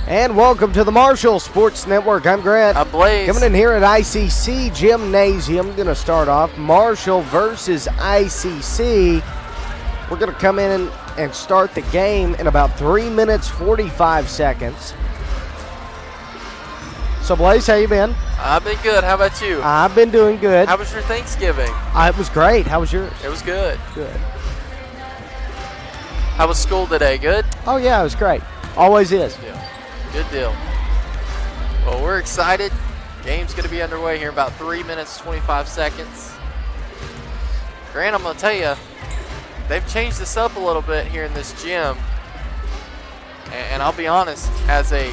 And welcome to the Marshall Sports Network. I'm Grant. I'm Blaze. Coming in here at ICC Gymnasium. Going to start off Marshall versus ICC. We're going to come in and start the game in about 3 minutes, 45 seconds. So, Blaze, how you been? I've been good. How about you? I've been doing good. How was your Thanksgiving? It was great. How was yours? It was good. Good. How was school today? Good? Oh, yeah, it was great. Always is. Yeah. Good deal. Well, we're excited. Game's going to be underway here in about 3 minutes, 25 seconds. Grant, I'm going to tell you, they've changed this up a little bit here in this gym. And I'll be honest, as a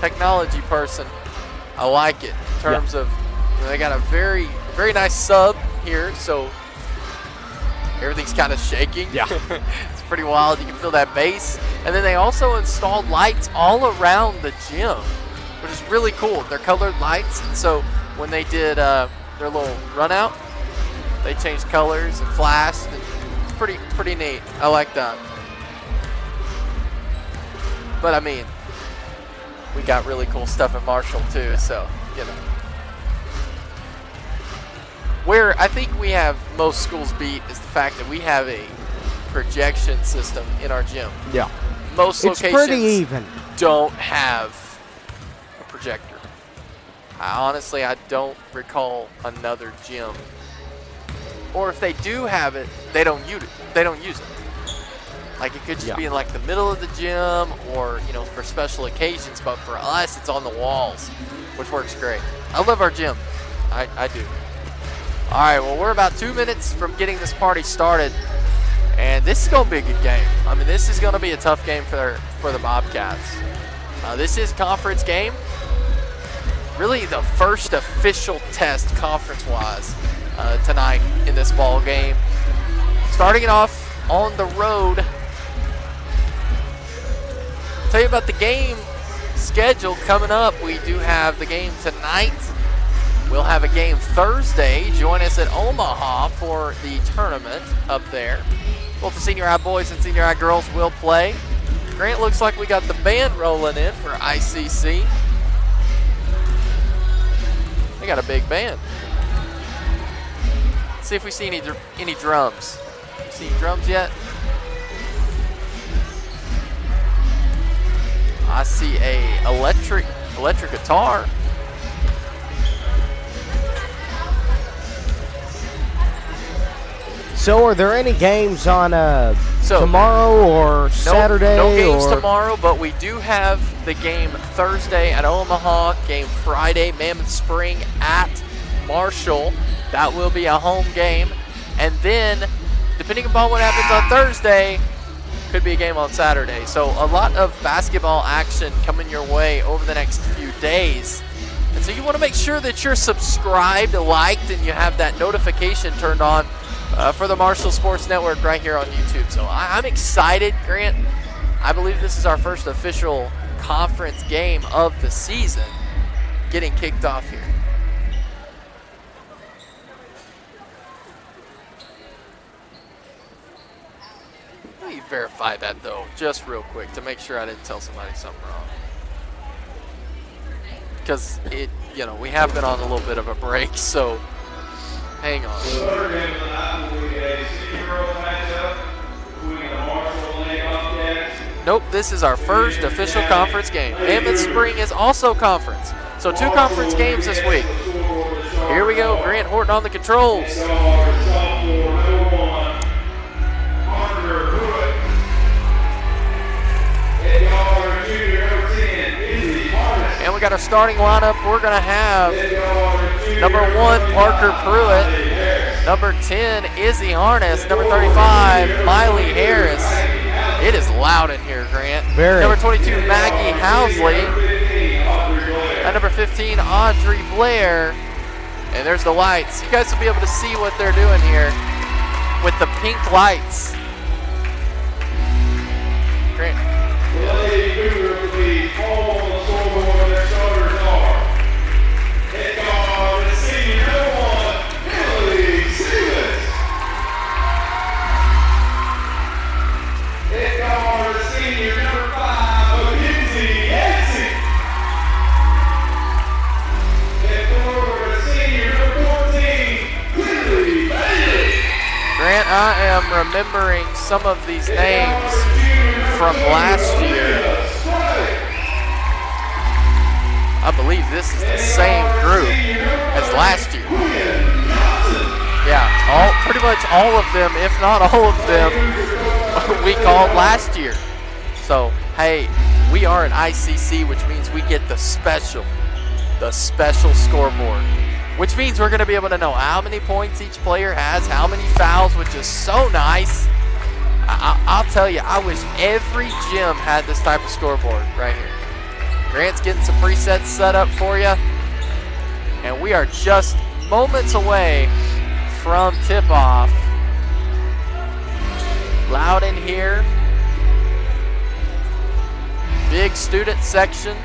technology person, I like it in terms of, they got a very, very nice sub here, so everything's kind of shaking. Yeah. It's pretty wild. You can feel that bass. And then they also installed lights all around the gym, which is really cool. They're colored lights. And so when they did their little run out, they changed colors and flashed. And it's pretty neat. I like that. But I mean, we got really cool stuff in Marshall too, so, you know. Where I think we have most schools beat is the fact that we have a projection system in our gym. Yeah. Most it's locations pretty even. don't have a projector. I don't recall another gym. Or if they do have it, they don't use it. Like, it could just be in like the middle of the gym or, you know, for special occasions, but for us it's on the walls, which works great. I love our gym. I do. All right, well, we're about 2 minutes from getting this party started, and this is going to be a good game. I mean, this is going to be a tough game for the Bobcats. This is conference game. Really the first official test conference-wise tonight in this ball game. Starting it off on the road. Tell you about the game schedule coming up. We do have the game tonight. We'll have a game Thursday. Join us at Omaha for the tournament up there. Both the senior high boys and senior high girls will play. Grant, looks like we got the band rolling in for ICC. They got a big band. Let's see if we see any drums. See any drums yet? I see a electric guitar. So are there any games on tomorrow or Saturday? No games tomorrow, but we do have the game Thursday at Omaha, game Friday, Mammoth Spring at Marshall. That will be a home game. And then, depending upon what happens on Thursday, could be a game on Saturday. So a lot of basketball action coming your way over the next few days. And so you want to make sure that you're subscribed, liked, and you have that notification turned on for the Marshall Sports Network right here on YouTube. So I'm excited, Grant. I believe this is our first official conference game of the season getting kicked off here. Let me verify that, though, just real quick to make sure I didn't tell somebody something wrong. Because we have been on a little bit of a break, so hang on. Nope, this is our first official conference game. Mammoth Spring is also conference. So 2 conference games this week. Here we go, Grant Horton on the controls. And we got our starting lineup. We're going to have number 1, Parker Pruitt. Number 10, Izzy Harness. Number 35, Miley Harris. It is loud in here, Grant. Very. Number 22, Maggie Housley. At number 15, Audrey Blair. And there's the lights. You guys will be able to see what they're doing here with the pink lights. Grant. Senior number 5, Mackenzie Edson. I am remembering some of these names from last year. I believe this is the same group as last year. Yeah, pretty much all of them, if not all of them, we called last year. So, hey, we are an ICC, which means we get the special scoreboard, which means we're going to be able to know how many points each player has, how many fouls, which is so nice. I'll tell you, I wish every gym had this type of scoreboard right here. Grant's getting some presets set up for you, and we are just moments away from tip-off. Loud in here. Big student section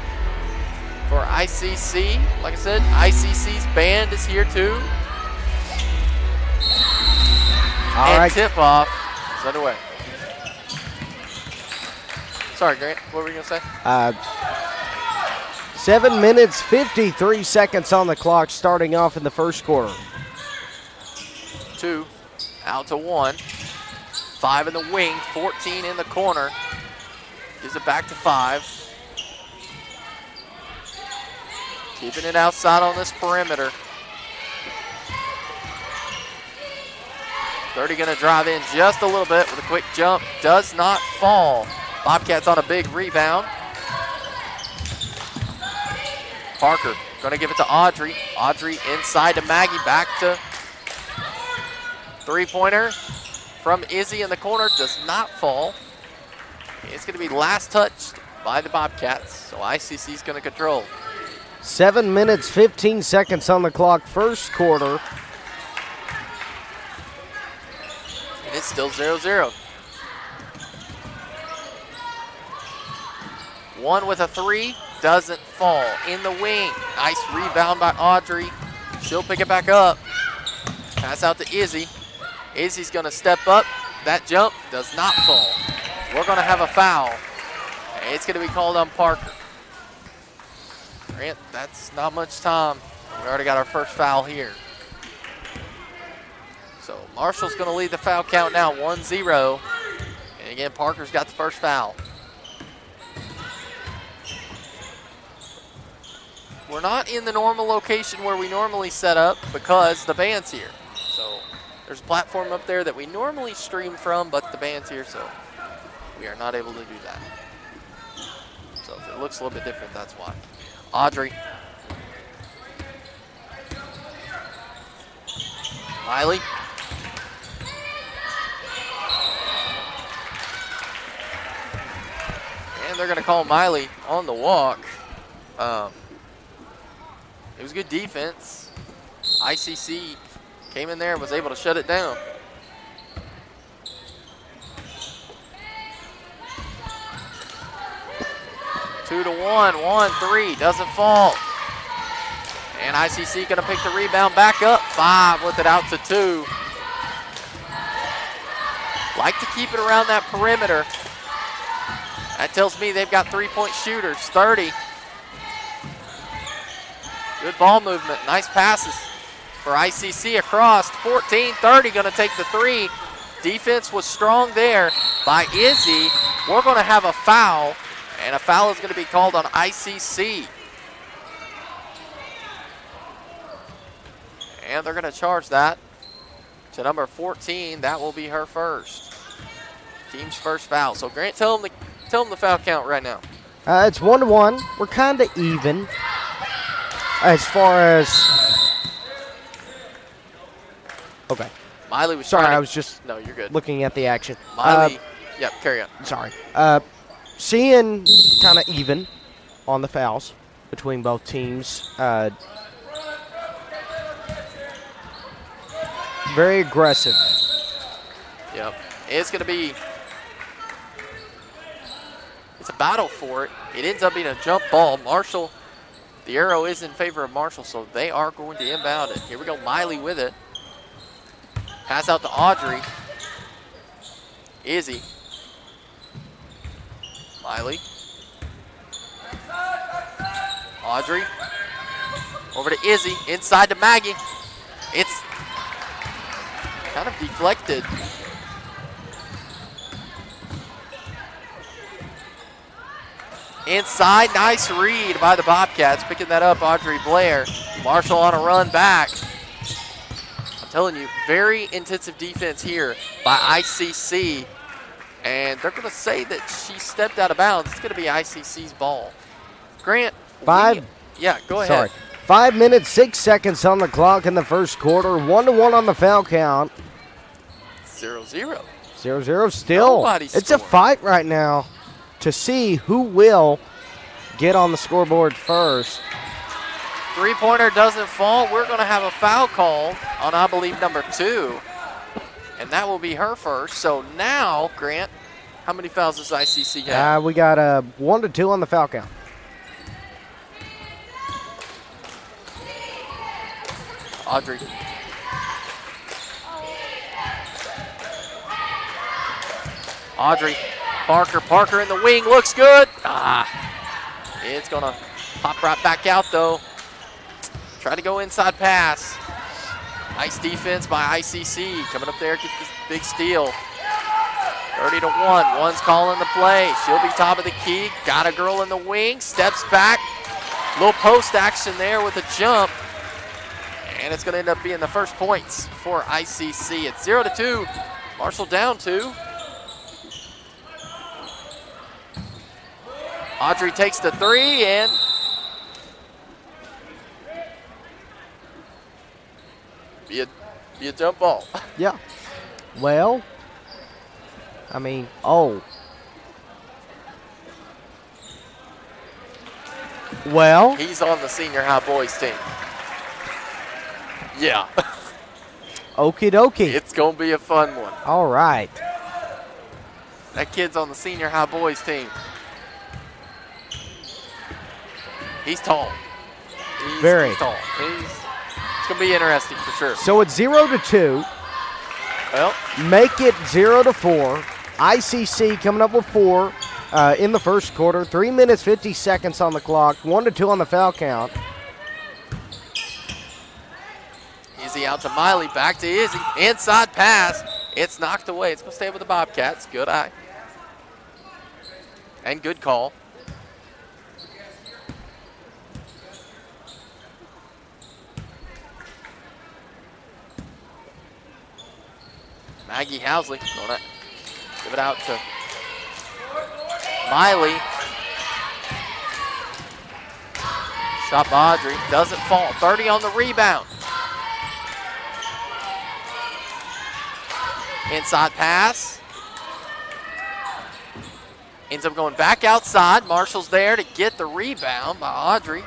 for ICC. Like I said, ICC's band is here too. All right. Tip-off is underway. Sorry, Grant, what were you going to say? 7 minutes, 53 seconds on the clock starting off in the first quarter. 2 out to 1. 5 in the wing, 14 in the corner. Gives it back to 5. Keeping it outside on this perimeter. 30 going to drive in just a little bit with a quick jump. Does not fall. Bobcats on a big rebound. Parker going to give it to Audrey. Audrey inside to Maggie. Back to three-pointer from Izzy in the corner. Does not fall. It's going to be last touched by the Bobcats. So ICC is going to control. 7 minutes, 15 seconds on the clock, first quarter. And it's still 0-0. One with a three, doesn't fall. In the wing, nice rebound by Audrey. She'll pick it back up. Pass out to Izzy. Izzy's gonna step up. That jump does not fall. We're gonna have a foul. It's gonna be called on Parker. Grant, that's not much time. We already got our first foul here. So Marshall's gonna lead the foul count now, 1-0. And again, Parker's got the first foul. We're not in the normal location where we normally set up because the band's here. So there's a platform up there that we normally stream from, but the band's here, so we are not able to do that. So if it looks a little bit different, that's why. Audrey. Miley. And they're going to call Miley on the walk. It was good defense. ICC came in there and was able to shut it down. Two to one, 1-3, doesn't fall. And ICC gonna pick the rebound back up. 5 with it out to 2. Like to keep it around that perimeter. That tells me they've got three-point shooters. 30. Good ball movement, nice passes for ICC across. 14-30, gonna take the three. Defense was strong there by Izzy. We're gonna have a foul, and a foul is gonna be called on ICC. And they're gonna charge that to number 14. That will be her first. Team's first foul. So Grant, tell them the foul count right now. It's 1-1. We're kind of even. As far as, okay. Miley was sorry, trying to, I was just no, you're good. looking at the action. Miley, yep, carry on. Sorry. Seeing kind of even on the fouls between both teams. Very aggressive. Yep, it's going to be, it's a battle for it. It ends up being a jump ball. Marshall. The arrow is in favor of Marshall, so they are going to inbound it. Here we go, Miley with it. Pass out to Audrey. Izzy. Miley. Audrey. Over to Izzy, inside to Maggie. It's kind of deflected. Inside, nice read by the Bobcats, picking that up, Audrey Blair. Marshall on a run back. I'm telling you, very intensive defense here by ICC. And they're going to say that she stepped out of bounds. It's going to be ICC's ball. Grant. Yeah, go ahead. Sorry. 5 minutes, 6 seconds on the clock in the first quarter. 1-1 on the foul count. 0-0. 0-0 still. Nobody's it's scoring. a fight right now to see who will get on the scoreboard first. Three-pointer doesn't fall. We're going to have a foul call on, I believe, number 2. And that will be her first. So now, Grant, how many fouls does ICC have? We got a 1-2 on the foul count. Audrey. Audrey. Parker in the wing. Looks good. It's going to pop right back out, though. Try to go inside pass. Nice defense by ICC. Coming up there, get this big steal. 30-1. One's calling the play. She'll be top of the key. Got a girl in the wing. Steps back. Little post action there with a jump. And it's going to end up being the first points for ICC. It's 0-2. Marshall down 2. Audrey takes the 3 and be a jump ball. Yeah. Well, I mean, oh. Well. He's on the senior high boys team. Yeah. Okie dokie. It's going to be a fun one. All right. That kid's on the senior high boys team. He's tall. Very. He's tall. It's going to be interesting for sure. So it's 0-2. Well, make it 0-4. ICC coming up with 4 in the first quarter. 3 minutes, 50 seconds on the clock. 1-2 on the foul count. Izzy out to Miley. Back to Izzy. Inside pass. It's knocked away. It's going to stay with the Bobcats. Good eye. And good call. Maggie Housley going to give it out to Miley. Shot by Audrey. Doesn't fall. 30 on the rebound. Inside pass. Ends up going back outside. Marshall's there to get the rebound by Audrey.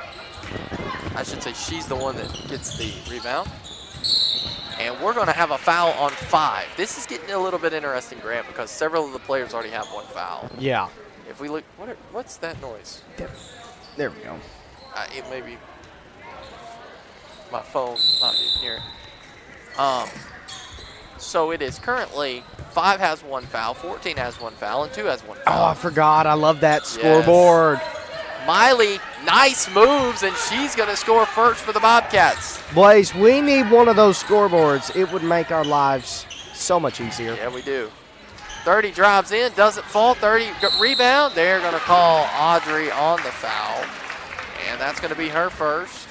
I should say she's the one that gets the rebound. And we're going to have a foul on 5. This is getting a little bit interesting, Grant, because several of the players already have 1 foul. Yeah. If we look, what's that noise? There we go. It may be my phone not being near it. So it is currently 5 has 1 foul, 14 has 1 foul, and 2 has 1 foul. Oh, I forgot. I love that scoreboard. Yes. Miley, nice moves, and she's going to score first for the Bobcats. Blaze, we need one of those scoreboards. It would make our lives so much easier. Yeah, we do. 30 drives in, doesn't fall. 30 rebound. They're going to call Audrey on the foul, and that's going to be her first.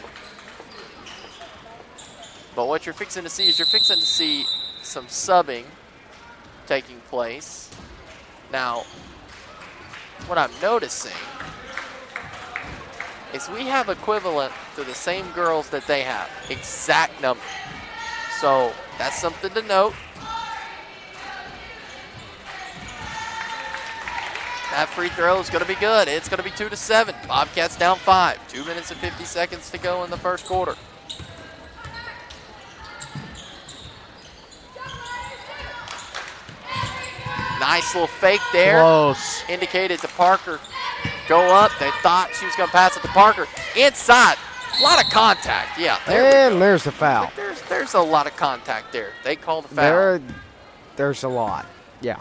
But what you're fixing to see is some subbing taking place. Now, what I'm noticing is we have equivalent to the same girls that they have, exact number. So that's something to note. That free throw is going to be good. It's going to be 2-7. Bobcats down 5. 2 minutes and 50 seconds to go in the first quarter. Nice little fake there. Close. Indicated to Parker. Go up. They thought she was going to pass it to Parker. Inside. A lot of contact. Yeah. There's the foul. There's a lot of contact there. They called a foul. There's a lot. Yeah.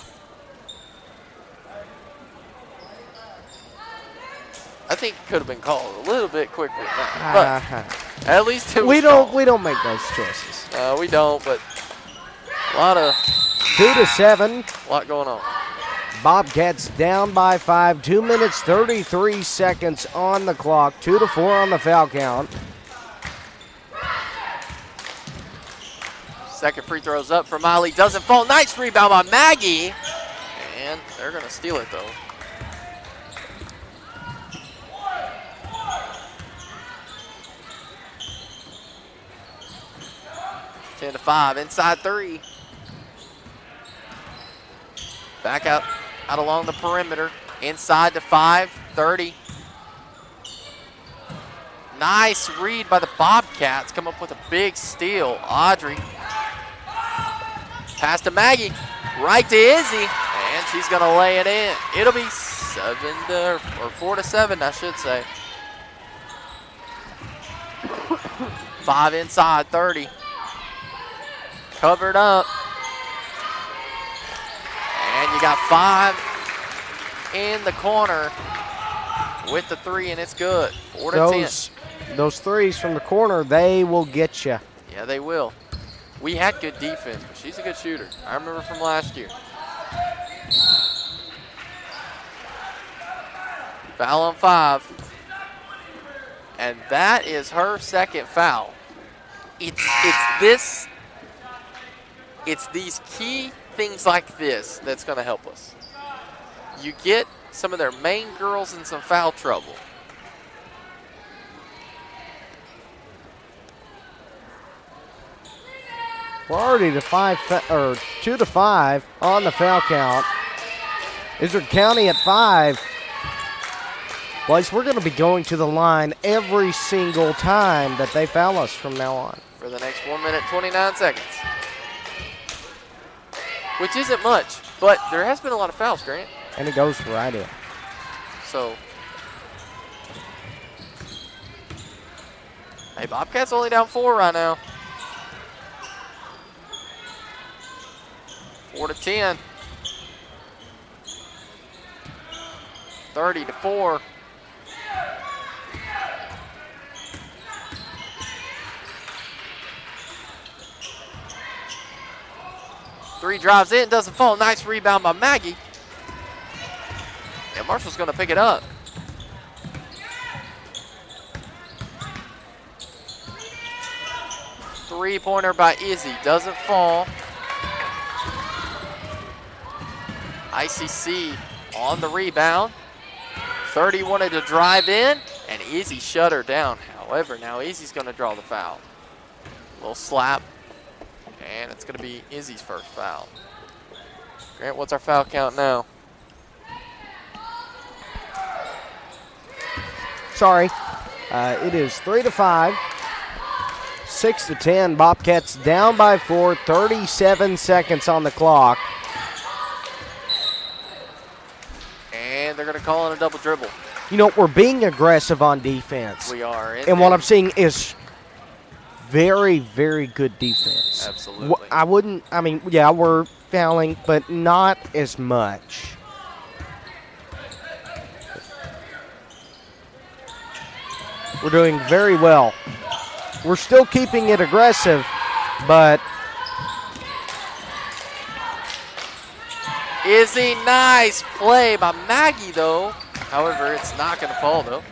I think it could have been called a little bit quicker than that. But at least it was we don't make those choices. We don't, but A lot of 2-7. a lot going on. Bobcats down by 5. 2 minutes, 33 seconds on the clock. 2-4 on the foul count. Second free throw's up for Miley. Doesn't fall. Nice rebound by Maggie. And they're going to steal it, though. Ten to 5. Inside 3. Back out along the perimeter. Inside to 5. 30. Nice read by the Bobcats. Come up with a big steal. Audrey. Pass to Maggie. Right to Izzy. And she's going to lay it in. It'll be 4-7, I should say. 5 inside, 30. Covered up. And you got 5 in the corner with the 3, and it's good. 4-10. Those threes from the corner, they will get you. Yeah, they will. We had good defense, but she's a good shooter. I remember from last year. Foul on 5. And that is her second foul. It's these key things like this that's going to help us. You get some of their main girls in some foul trouble. We're already to 2-5 on the foul count. Izzard County at 5. Boys, we're going to be going to the line every single time that they foul us from now on. For the next 1 minute, 29 seconds. Which isn't much, but there has been a lot of fouls, Grant. And it goes right in. So, hey, Bobcats only down 4 right now. 4-10. 30-4. Three drives in, doesn't fall. Nice rebound by Maggie. And Marshall's going to pick it up. Three-pointer by Izzy. Doesn't fall. ICC on the rebound. 30 wanted to drive in, and Izzy shut her down. However, now Izzy's going to draw the foul. Little slap, and it's going to be Izzy's first foul. Grant, what's our foul count now? Sorry. It is 3-5. 6-10. Bobcats down by 4. 37 seconds on the clock. And they're going to call in a double dribble. You know, we're being aggressive on defense. We are. And what I'm seeing is very, very good defense. Absolutely. We're fouling, but not as much. We're doing very well. We're still keeping it aggressive, but Izzy, nice play by Maggie, though. However, it's not going to fall, though.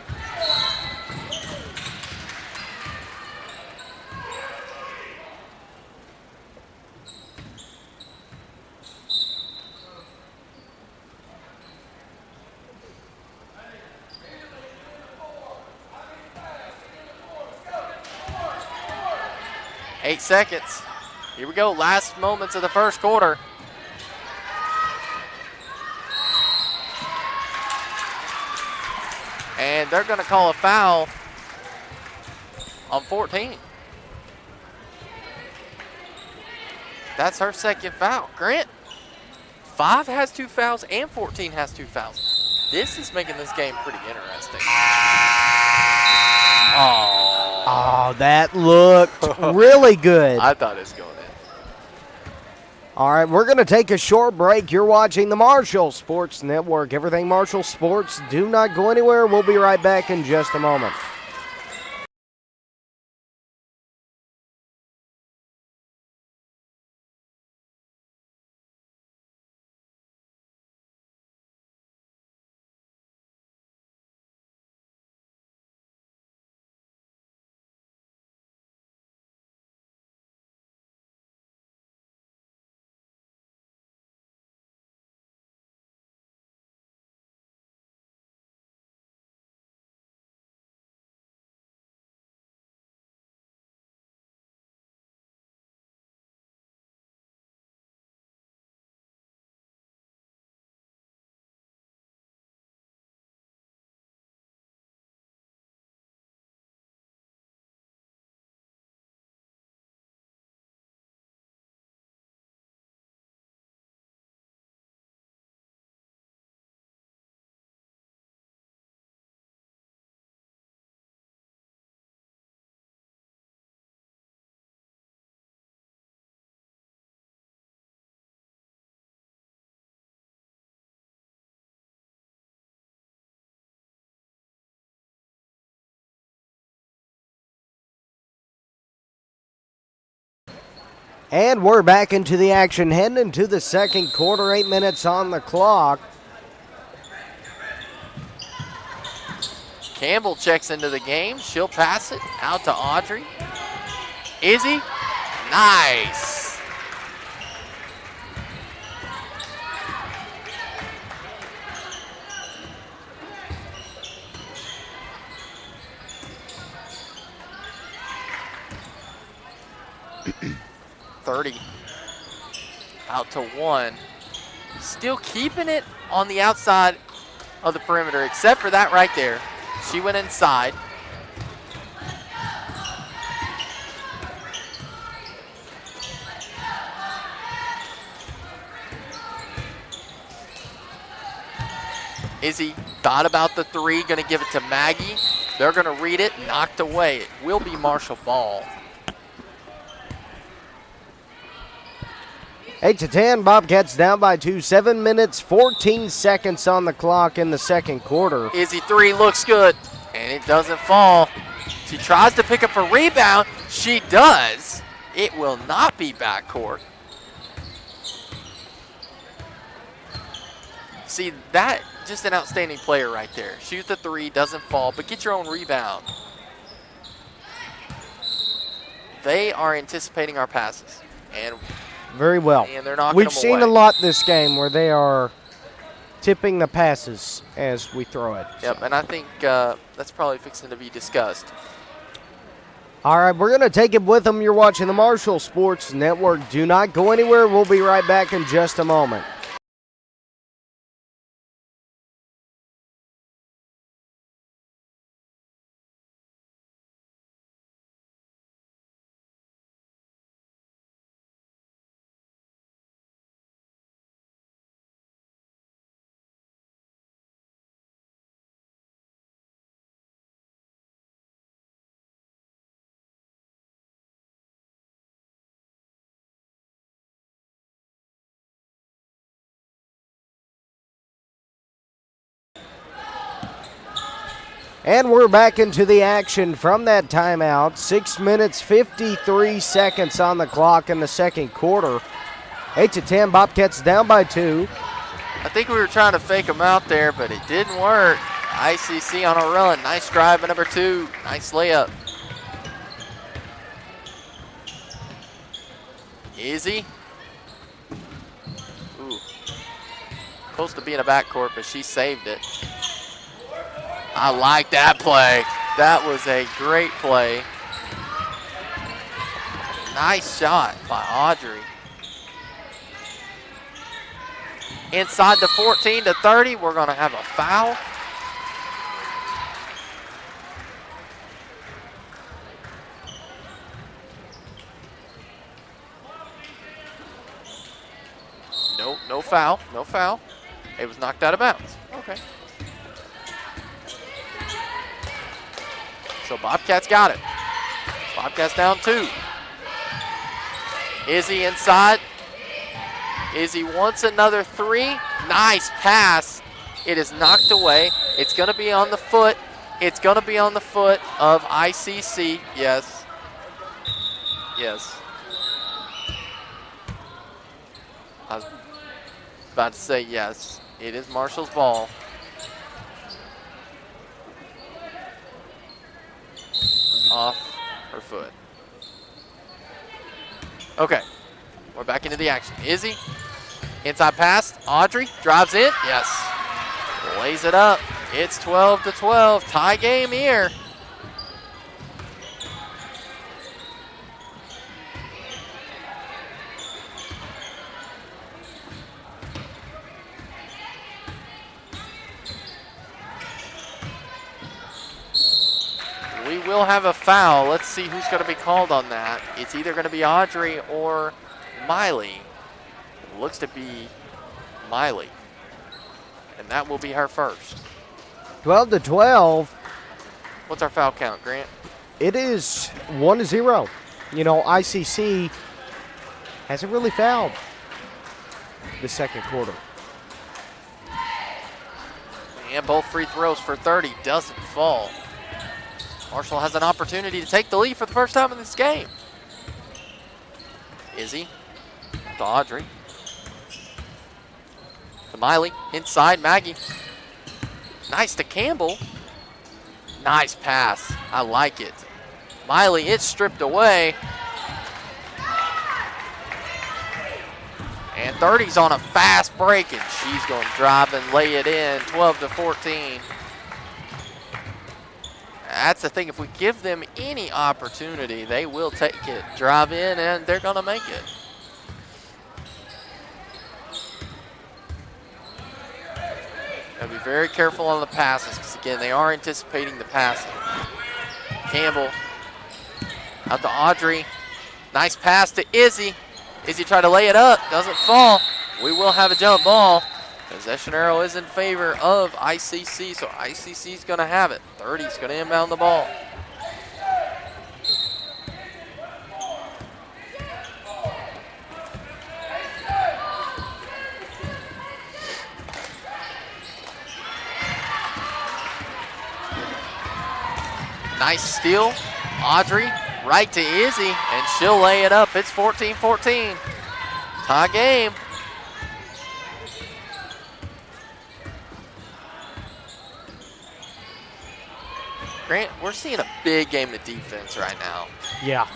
Eight seconds. Here we go. Last moments of the first quarter. And they're going to call a foul on 14. That's her second foul. Grant, 5 has 2 fouls and 14 has 2 fouls. This is making this game pretty interesting. Oh, that looked really good. I thought it was going in. All right, we're going to take a short break. You're watching the Marshall Sports Network. Everything Marshall Sports. Do not go anywhere. We'll be right back in just a moment. And we're back into the action, heading into the second quarter, 8 minutes on the clock. Campbell checks into the game. She'll pass it out to Audrey. Izzy, nice. Out to 1. Still keeping it on the outside of the perimeter, except for that right there. She went inside. Izzy thought about the 3, going to give it to Maggie. They're going to read it, knocked away. It will be Marshall ball. 8-10, Bobcats down by 2. 7 minutes, 14 seconds on the clock in the second quarter. Izzy 3 looks good, and it doesn't fall. She tries to pick up a rebound. She does. It will not be backcourt. See, that just an outstanding player right there. Shoot the 3, doesn't fall, but get your own rebound. They are anticipating our passes. And very well. And they're knocking We've them seen away. a lot this game where they are tipping the passes as we throw it. Yep, and I think that's probably fixing to be discussed. All right, we're going to take it with them. You're watching the Marshall Sports Network. Do not go anywhere. We'll be right back in just a moment. And we're back into the action from that timeout. 6 minutes, 53 seconds on the clock in the second quarter. 8-10, Bobcats down by 2. I think we were trying to fake them out there, but it didn't work. ICC on a run. Nice drive by number 2. Nice layup. Izzy. Ooh. Close to being a backcourt, but she saved it. I like that play. That was a great play. Nice shot by Audrey. Inside the 14 to 30, we're going to have a foul. No foul, no foul. It was knocked out of bounds. Okay. So Bobcats got it. Bobcats down 2. Izzy inside. Izzy wants another 3. Nice pass. It is knocked away. It's going to be on the foot. It's going to be on the foot of ICC. Yes. Yes. I was about to say yes. It is Marshall's ball. Off her foot. Okay, we're back into the action. Izzy, inside pass. Audrey drives in. Yes, lays it up. It's 12-12. Tie game here. We will have a foul. Let's see who's going to be called on that. It's either going to be Audrey or Miley. It looks to be Miley. And that will be her first. 12-12. What's our foul count, Grant? It is 1-0. You know, ICC hasn't really fouled the second quarter. And both free throws for 30 doesn't fall. Marshall has an opportunity to take the lead for the first time in this game. Izzy to Audrey. To Miley. Inside, Maggie. Nice to Campbell. Nice pass. I like it. Miley, it's stripped away. And 30's on a fast break, and she's going to drive and lay it in, 12-14. That's the thing. If we give them any opportunity, they will take it. Drive in, and they're going to make it. Gotta be very careful on the passes because, again, they are anticipating the passing. Campbell out to Audrey. Nice pass to Izzy. Izzy tried to lay it up. Doesn't fall. We will have a jump ball. Possession arrow is in favor of ICC, so ICC is going to have it. 30's going to inbound the ball. Nice steal. Audrey right to Izzy, and she'll lay it up. It's 14-14. Tie game. Grant, we're seeing a big game of defense right now. Yeah.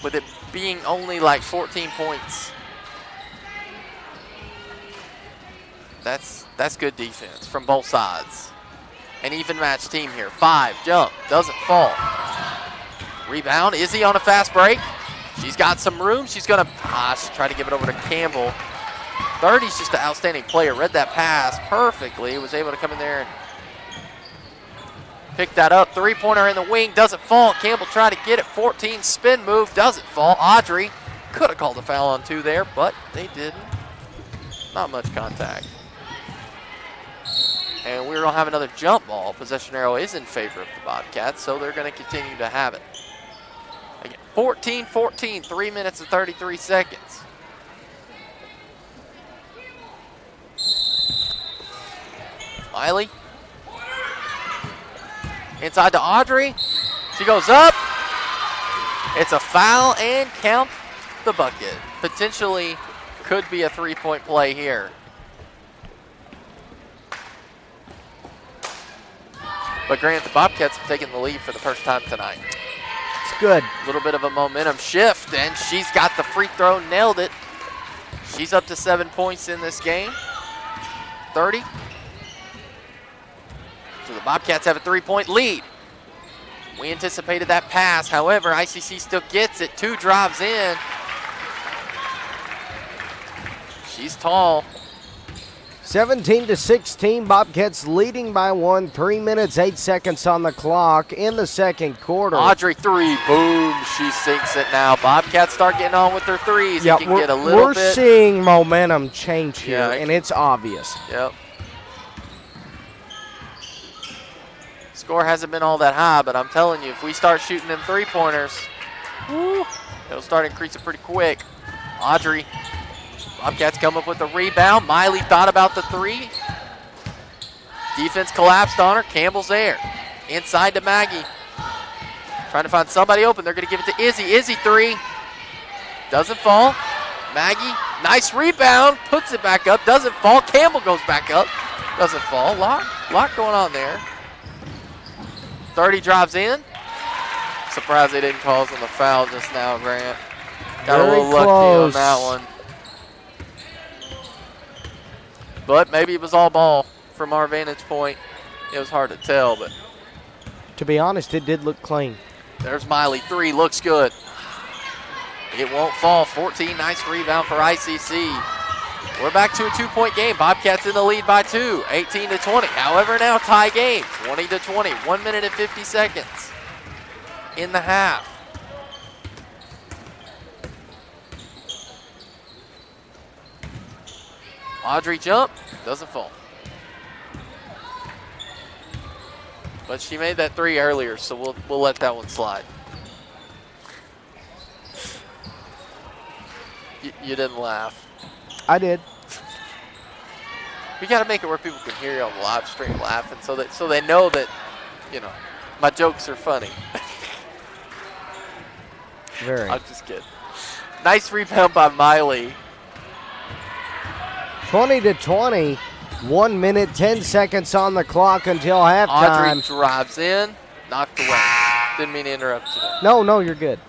With it being only like 14 points. That's good defense from both sides. An even match team here. 5, jump, doesn't fall. Rebound, Izzy on a fast break. She's got some room. She's gonna try to give it over to Campbell. 30's just an outstanding player. Read that pass perfectly. Was able to come in there and pick that up. 3-pointer in the wing, doesn't fall. Campbell tried to get it. 14, spin move, doesn't fall. Audrey could have called a foul on 2 there, but they didn't. Not much contact. And we're going to have another jump ball. Possession arrow is in favor of the Bobcats, so they're going to continue to have it. Again, 14-14, 3 minutes and 33 seconds. Miley. Inside to Audrey. She goes up. It's a foul and count the bucket. Potentially could be a 3-point play here. But Grant, the Bobcats have taken the lead for the first time tonight. It's good. A little bit of a momentum shift, and she's got the free throw, nailed it. She's up to 7 points in this game. 30. So the Bobcats have a 3-point lead. We anticipated that pass. However, ICC still gets it. 2 drives in. She's tall. 17-16, Bobcats leading by 1. 3 minutes, 8 seconds on the clock in the second quarter. Audrey 3, boom, she sinks it now. Bobcats start getting on with their threes. Yeah, Can get a little we're bit. seeing momentum change here, Yeah, and it's obvious. Yep. Score hasn't been all that high, but I'm telling you, if we start shooting them 3-pointers, it'll start increasing pretty quick. Audrey. Bobcats come up with a rebound. Miley thought about the 3. Defense collapsed on her. Campbell's there. Inside to Maggie. Trying to find somebody open. They're going to give it to Izzy. Izzy 3. Doesn't fall. Maggie, nice rebound. Puts it back up. Doesn't fall. Campbell goes back up. Doesn't fall. Lot going on there. 30 drives in. Surprised they didn't call us on the foul just now, Grant. Got a little lucky on that one. But maybe it was all ball from our vantage point. It was hard to tell, but. To be honest, it did look clean. There's Miley, 3, looks good. It won't fall. 14, nice rebound for ICC. We're back to a 2-point game. Bobcats in the lead by 2, 18-20. However, now tie game, 20-20. 1 minute and 50 seconds in the half. Audrey jump, doesn't fall. But she made that 3 earlier, so we'll let that one slide. You didn't laugh. I did. We got to make it where people can hear you on the live stream laughing, so they know that, you know, my jokes are funny. Very. I'm just kidding. Nice rebound by Miley. 20-20. 1 minute, 10 seconds on the clock until halftime. Audrey drives in, knocked away. Didn't mean to interrupt you there. No, you're good.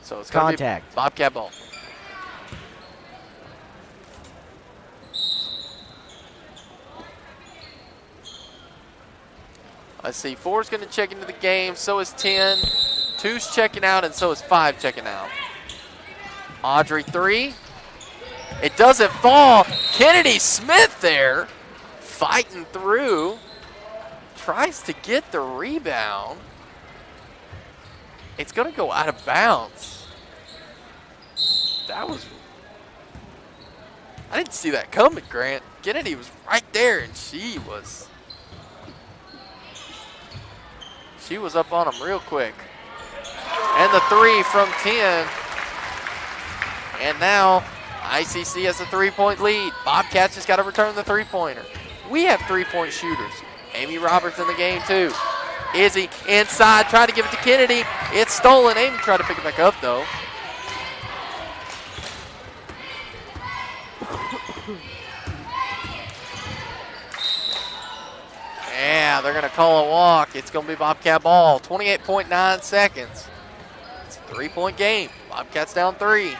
So it's going to be Contact. Bobcat ball. I see 4's going to check into the game. So is 10. 2's checking out, and so is 5 checking out. Audrey 3. It doesn't fall. Kennedy Smith there fighting through. Tries to get the rebound. It's going to go out of bounds. That was... I didn't see that coming, Grant. Kennedy was right there, and she was up on him real quick. And the 3 from 10. And now ICC has a 3-point lead. Bobcats just got to return the three-pointer. We have three-point shooters. Amy Roberts in the game, too. Izzy inside, trying to give it to Kennedy. It's stolen. Amy tried to pick it back up, though. Yeah, they're going to call a walk. It's going to be Bobcat ball. 28.9 seconds. It's a 3-point game. Bobcats down 3.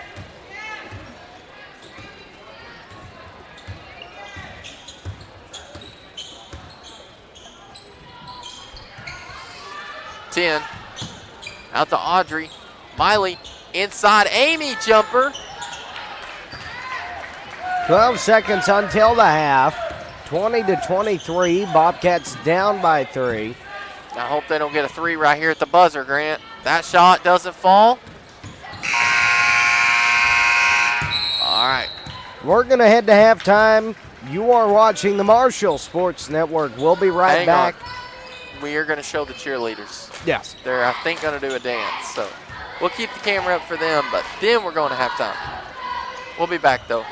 Out to Audrey. Miley inside. Amy jumper. 12 seconds until the half. 20-23. Bobcats down by 3. I hope they don't get a 3 right here at the buzzer, Grant. That shot doesn't fall. All right. We're going to head to halftime. You are watching the Marshall Sports Network. We'll be right Hang back. on. We are going to show the cheerleaders. Yes. They're, I think, going to do a dance. So we'll keep the camera up for them, but then we're going to halftime. We'll be back, though.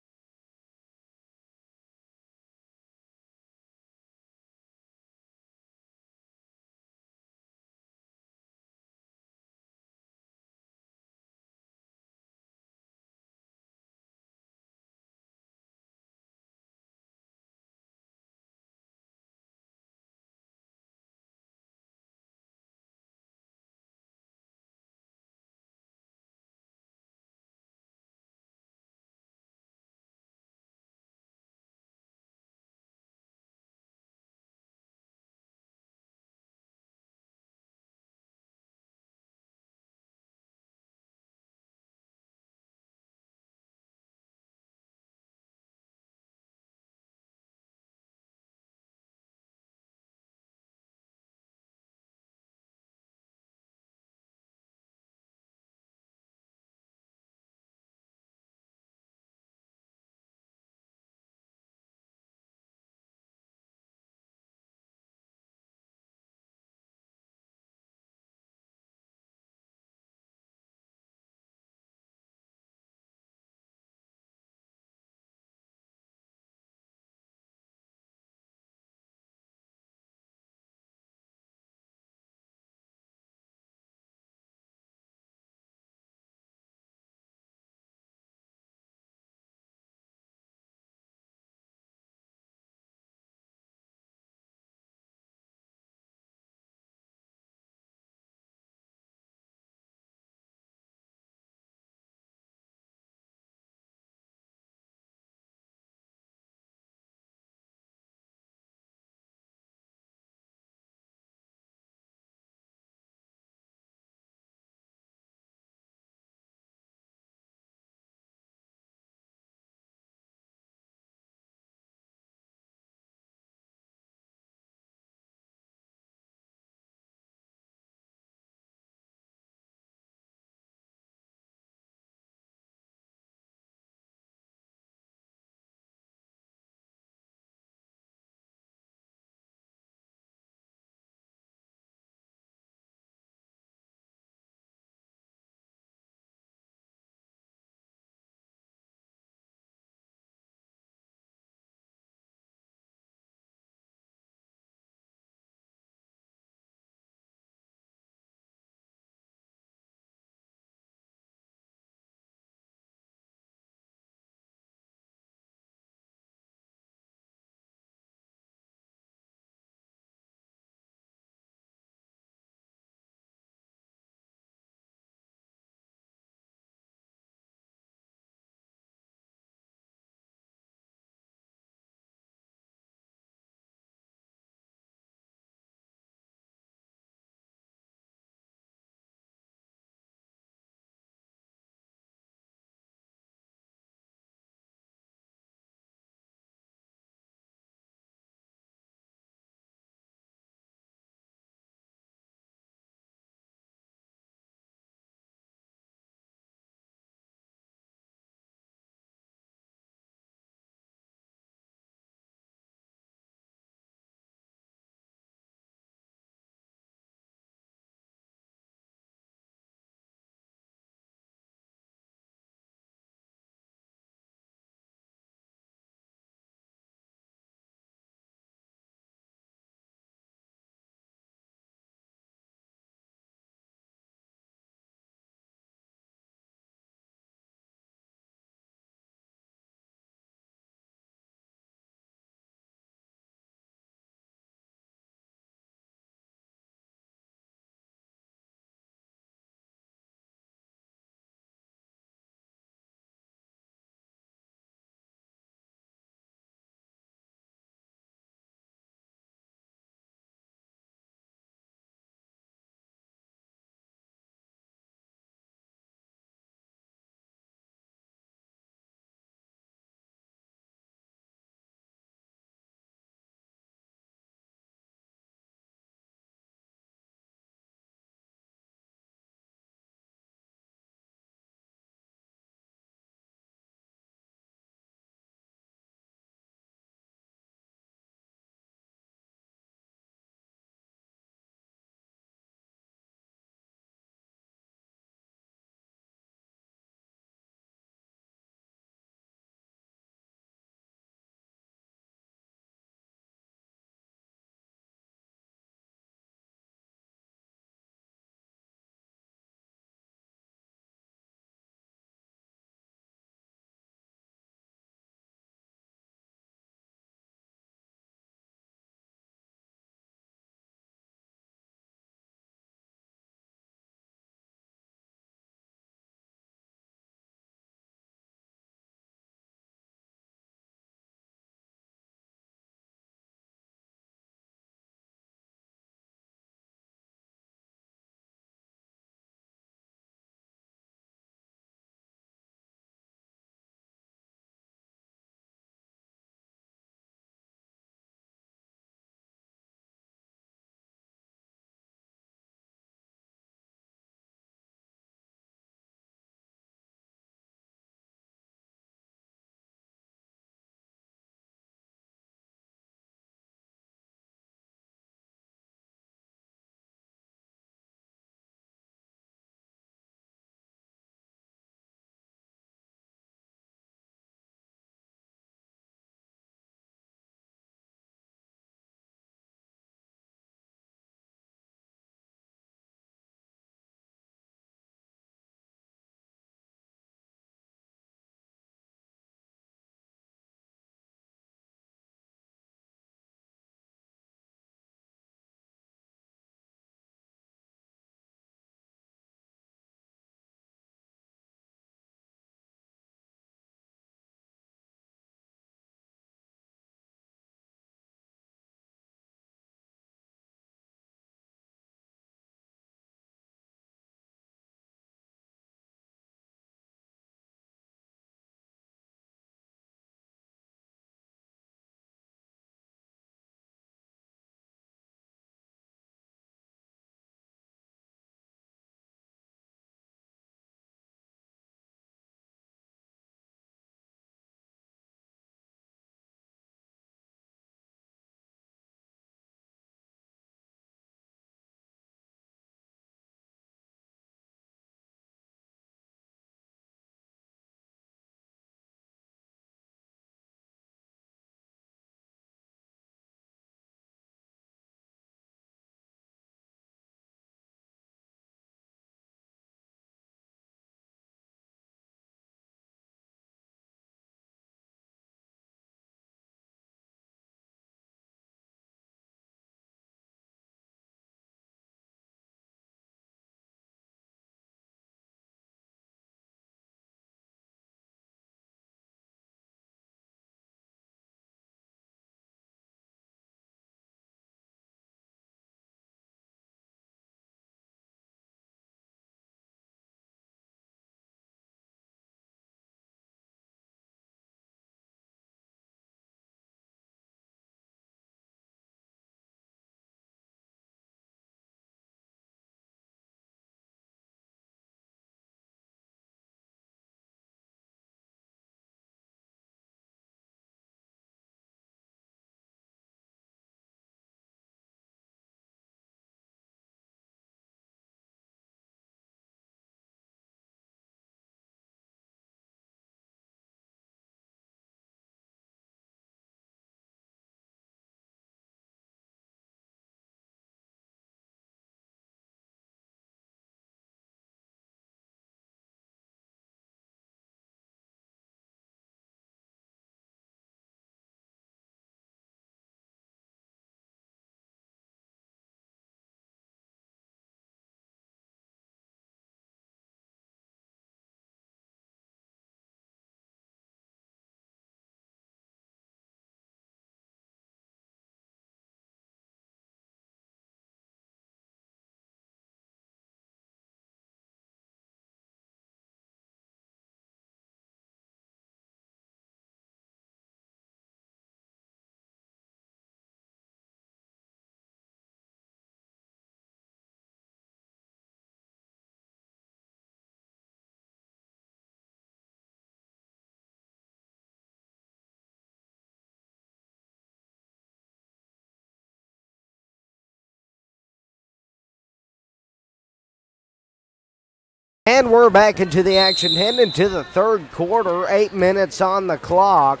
And we're back into the action, heading into the third quarter. 8 minutes on the clock.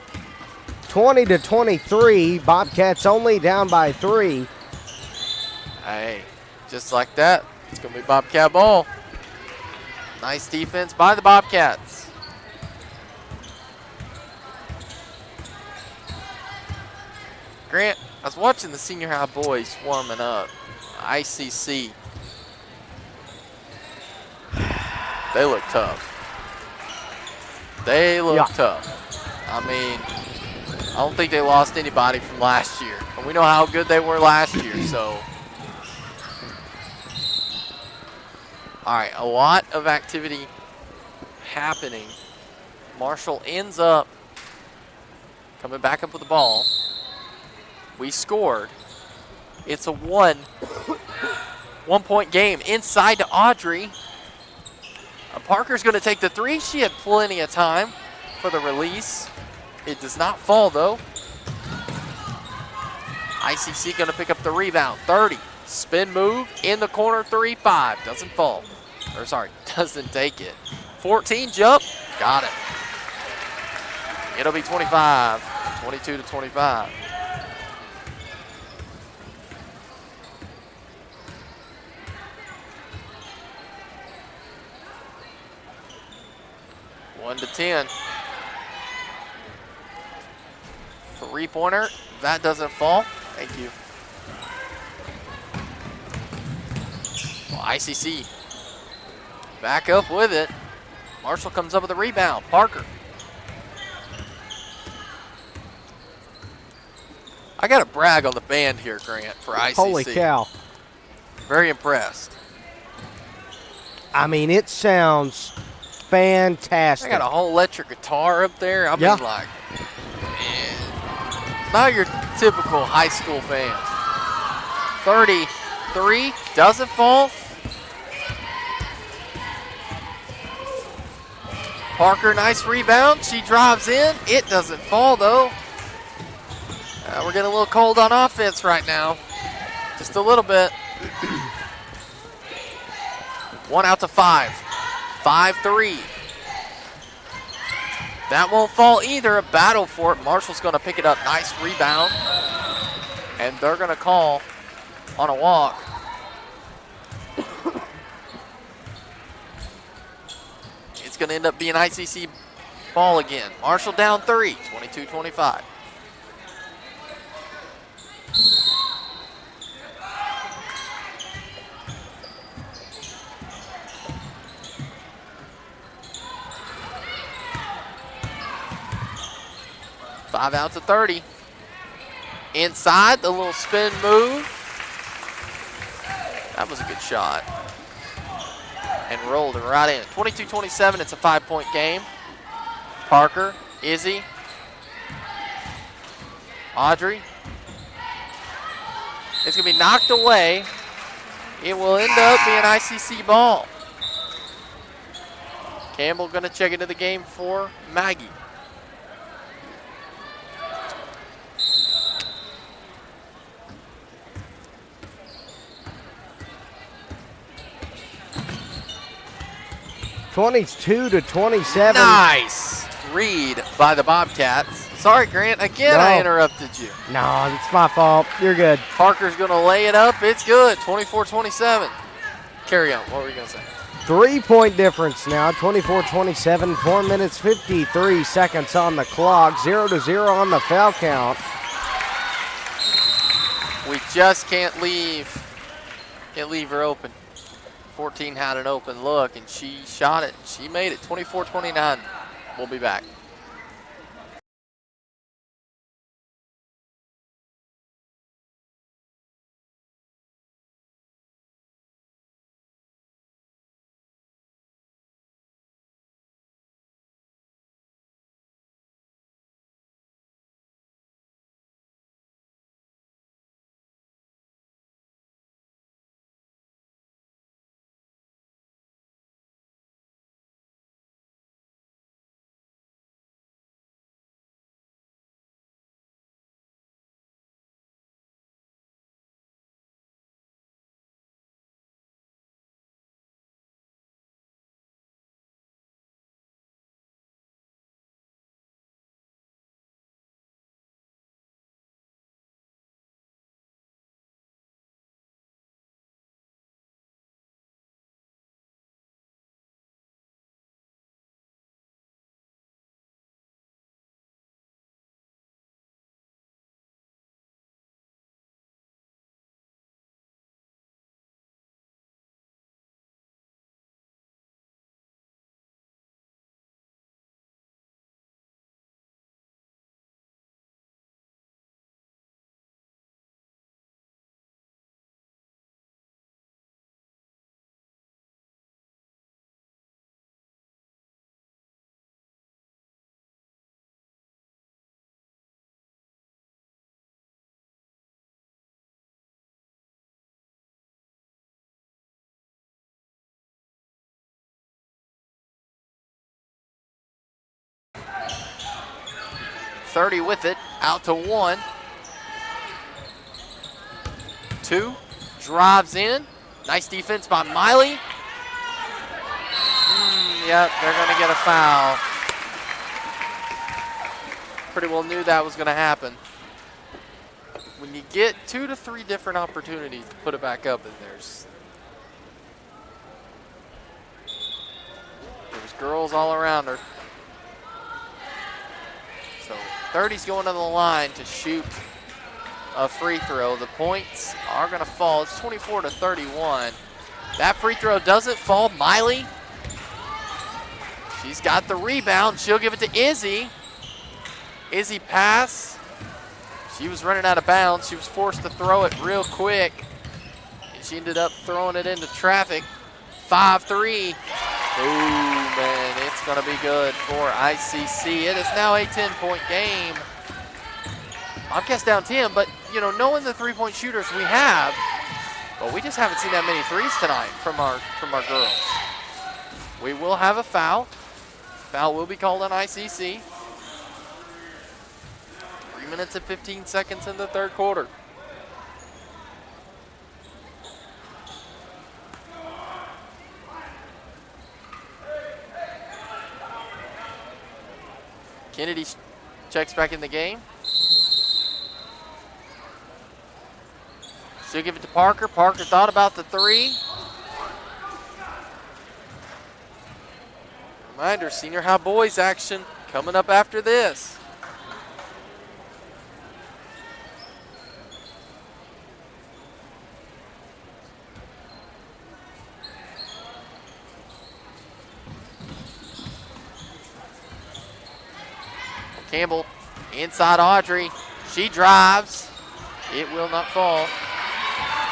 20-23. Bobcats only down by 3. Hey, just like that, it's going to be Bobcat ball. Nice defense by the Bobcats. Grant, I was watching the senior high boys warming up. ICC. They look tough. They look tough. I mean, I don't think they lost anybody from last year. And we know how good they were last year, so. All right, a lot of activity happening. Marshall ends up coming back up with the ball. We scored. It's a one-point game inside to Audrey. Parker's going to take the 3. She had plenty of time for the release. It does not fall, though. ICC going to pick up the rebound. 30. Spin move in the corner. 3-5. Doesn't fall. Or, sorry, doesn't take it. 14 jump. Got it. It'll be 25. 22-25. One to 10. Three-pointer. That doesn't fall. Thank you. Well, ICC back up with it. Marshall comes up with a rebound. Parker. I got to brag on the band here, Grant, for ICC. Holy cow. Very impressed. I mean, it sounds fantastic. I got a whole electric guitar up there. I mean, like, man, not your typical high school band. 33 doesn't fall. Parker, nice rebound. She drives in. It doesn't fall, though. We're getting a little cold on offense right now. Just a little bit. 1 out to 5. 5-3. That won't fall either. A battle for it. Marshall's going to pick it up. Nice rebound. And they're going to call on a walk. It's going to end up being ICC ball again. Marshall down 3. 22-25. Five out to 30. Inside, the little spin move. That was a good shot. And rolled it right in. 22-27, it's a 5-point game. Parker, Izzy, Audrey. It's going to be knocked away. It will end up being ICC ball. Campbell going to check into the game for Maggie. (22-27). Nice read by the Bobcats. Sorry, Grant. Again, I interrupted you. No, it's my fault. You're good. Parker's going to lay it up. It's good. 24-27. Carry on. What were you going to say? 3-point difference now. 24-27. 4 minutes, 53 seconds on the clock. 0-0 on the foul count. We just can't leave her open. 14 had an open look, and she shot it. She made it. 24-29. We'll be back. 30 with it. Out to 1. 2. Drives in. Nice defense by Miley. Yep, they're going to get a foul. Pretty well knew that was going to happen. When you get 2 to 3 different opportunities to put it back up, and there's girls all around her. So 30's going to the line to shoot a free throw. The points are going to fall. It's 24 to 31. That free throw doesn't fall. Miley, she's got the rebound. She'll give it to Izzy. Izzy pass. She was running out of bounds. She was forced to throw it real quick, and she ended up throwing it into traffic. 5-3. Ooh, man, it's going to be good for ICC. It is now a 10-point game. Bobcats down 10, but, you know, knowing the three-point shooters we have, but we just haven't seen that many threes tonight from our girls. We will have a foul. Foul will be called on ICC. 3 minutes and 15 seconds in the third quarter. Kennedy checks back in the game. She'll give it to Parker. Parker thought about the three. Reminder, senior high boys action coming up after this. Campbell inside Audrey. She drives. It will not fall.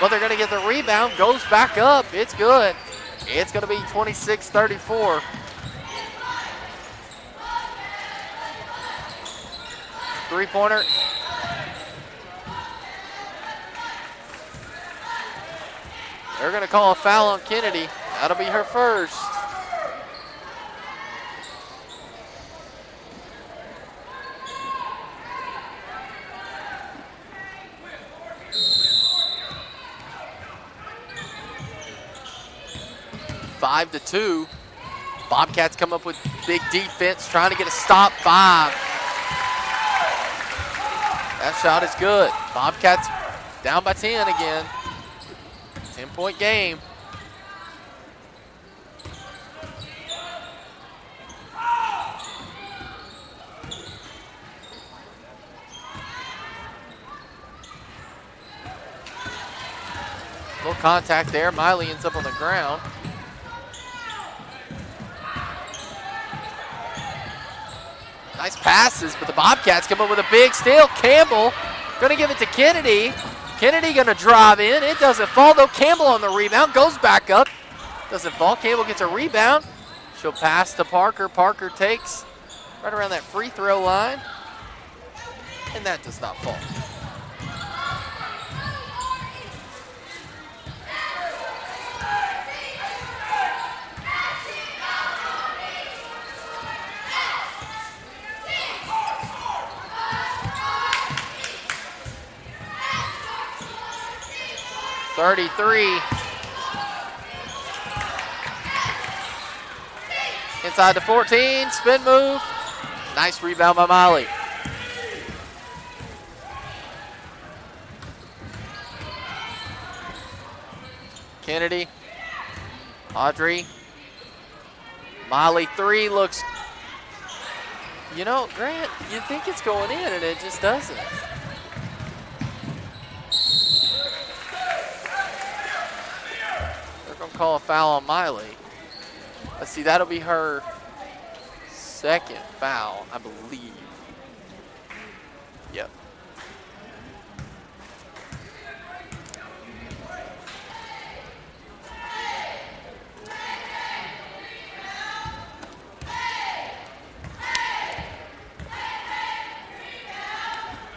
But they're going to get the rebound. Goes back up. It's good. It's going to be 26-34. Three-pointer. They're going to call a foul on Kennedy. That'll be her first. Five to 2. Bobcats come up with big defense, trying to get a stop. 5. That shot is good. Bobcats down by 10 again. 10-point game. Little contact there. Miley ends up on the ground. Nice passes, but the Bobcats come up with a big steal. Campbell gonna give it to Kennedy. Kennedy gonna drive in. It doesn't fall though. Campbell on the rebound, goes back up. Doesn't fall. Campbell gets a rebound. She'll pass to Parker. Parker takes right around that free throw line. And that does not fall. .33. Inside the 14, spin move. Nice rebound by Miley. Kennedy, Audrey. Miley 3 looks, you know, Grant, you think it's going in and it just doesn't. Call a foul on Miley. Let's see, that'll be her second foul, I believe. Yep.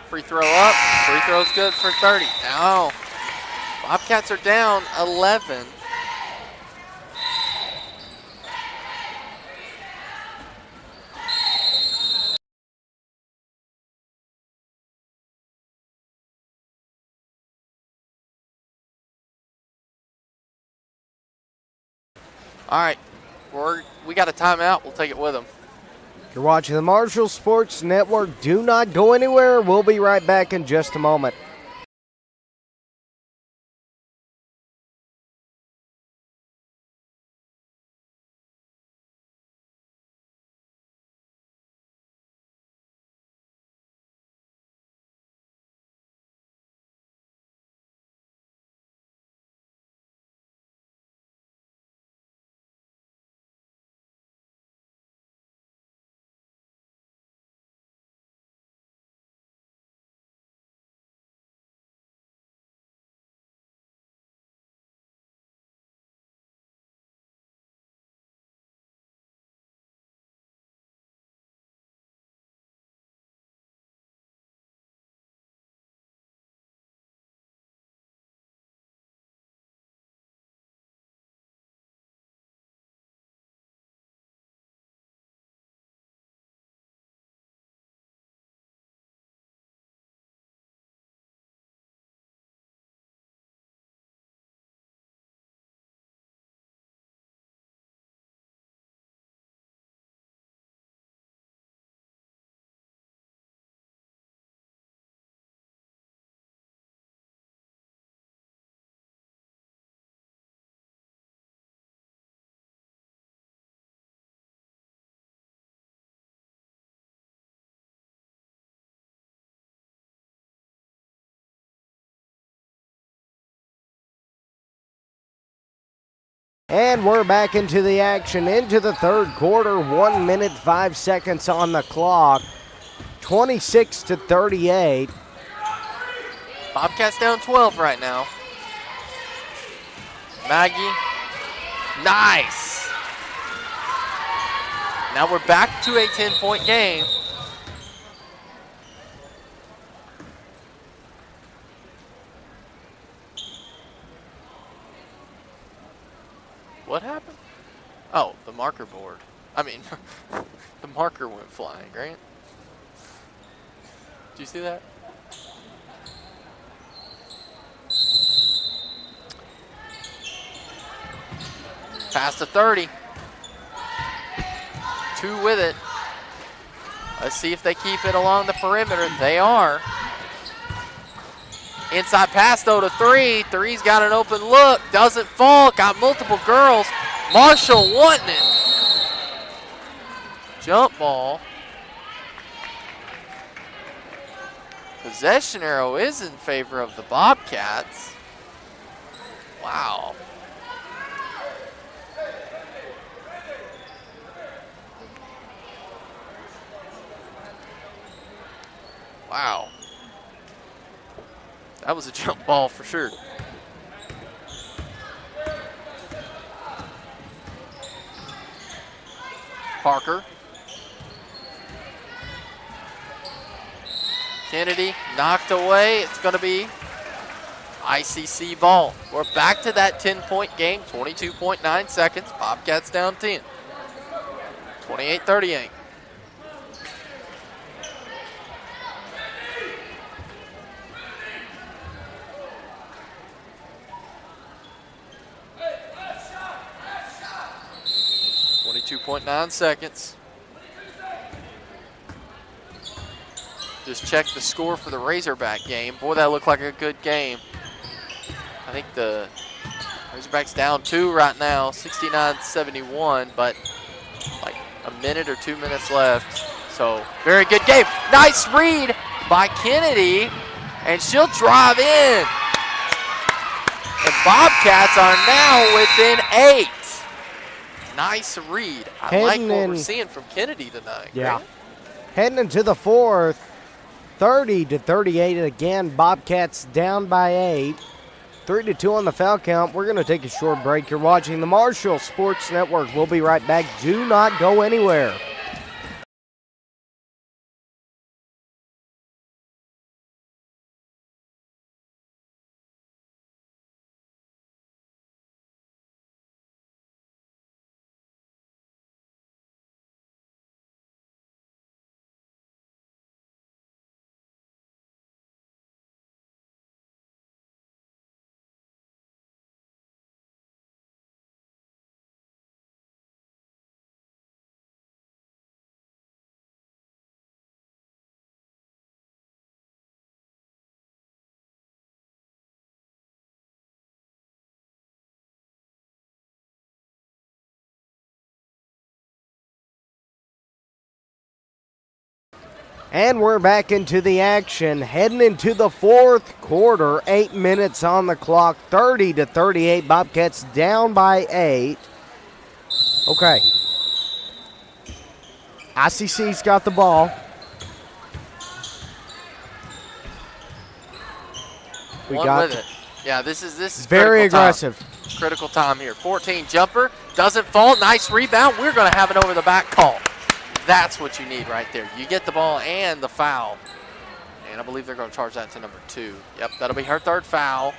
Free throw up. Free throw's good for 30. Now, Bobcats are down 11. All right, we got a timeout. We'll take it with them. You're watching the Marshall Sports Network. Do not go anywhere. We'll be right back in just a moment. And we're back into the action, into the third quarter. 1 minute, 5 seconds on the clock. 26-38. Bobcats down 12 right now. Maggie, nice. Now we're back to a 10-point game. What happened? Oh, the marker board. I mean, the marker went flying, right? Did you see that? Pass to 30. 2 with it. Let's see if they keep it along the perimeter. They are. Inside pass, though, to 3. 3's got an open look. Doesn't fall. Got multiple girls. Marshall wanting it. Jump ball. Possession arrow is in favor of the Bobcats. Wow. Wow. That was a jump ball for sure. Parker. Kennedy knocked away. It's going to be ICC ball. We're back to that 10-point game. 22.9 seconds. Bobcats down 10. 28-38. .9 seconds. Just check the score for the Razorback game. Boy, that looked like a good game. I think the Razorbacks down 2 right now, 69-71, but like a minute or 2 minutes left. So, very good game. Nice read by Kennedy, and she'll drive in. The Bobcats are now within 8. Nice read. I like what we're seeing from Kennedy tonight. Yeah. Right? Heading into the fourth, 30-38 again. Bobcats down by 8. 3-2 on the foul count. We're going to take a short break. You're watching the Marshall Sports Network. We'll be right back. Do not go anywhere. And we're back into the action, heading into the fourth quarter. 8 minutes on the clock, 30-38. Bobcats down by 8. Okay. ICC's got the ball. One with it. Yeah, this is very aggressive. Critical time here. 14 jumper, doesn't fall. Nice rebound. We're going to have an over the back call. That's what you need right there. You get the ball and the foul. And I believe they're going to charge that to number 2. Yep, that'll be her third foul.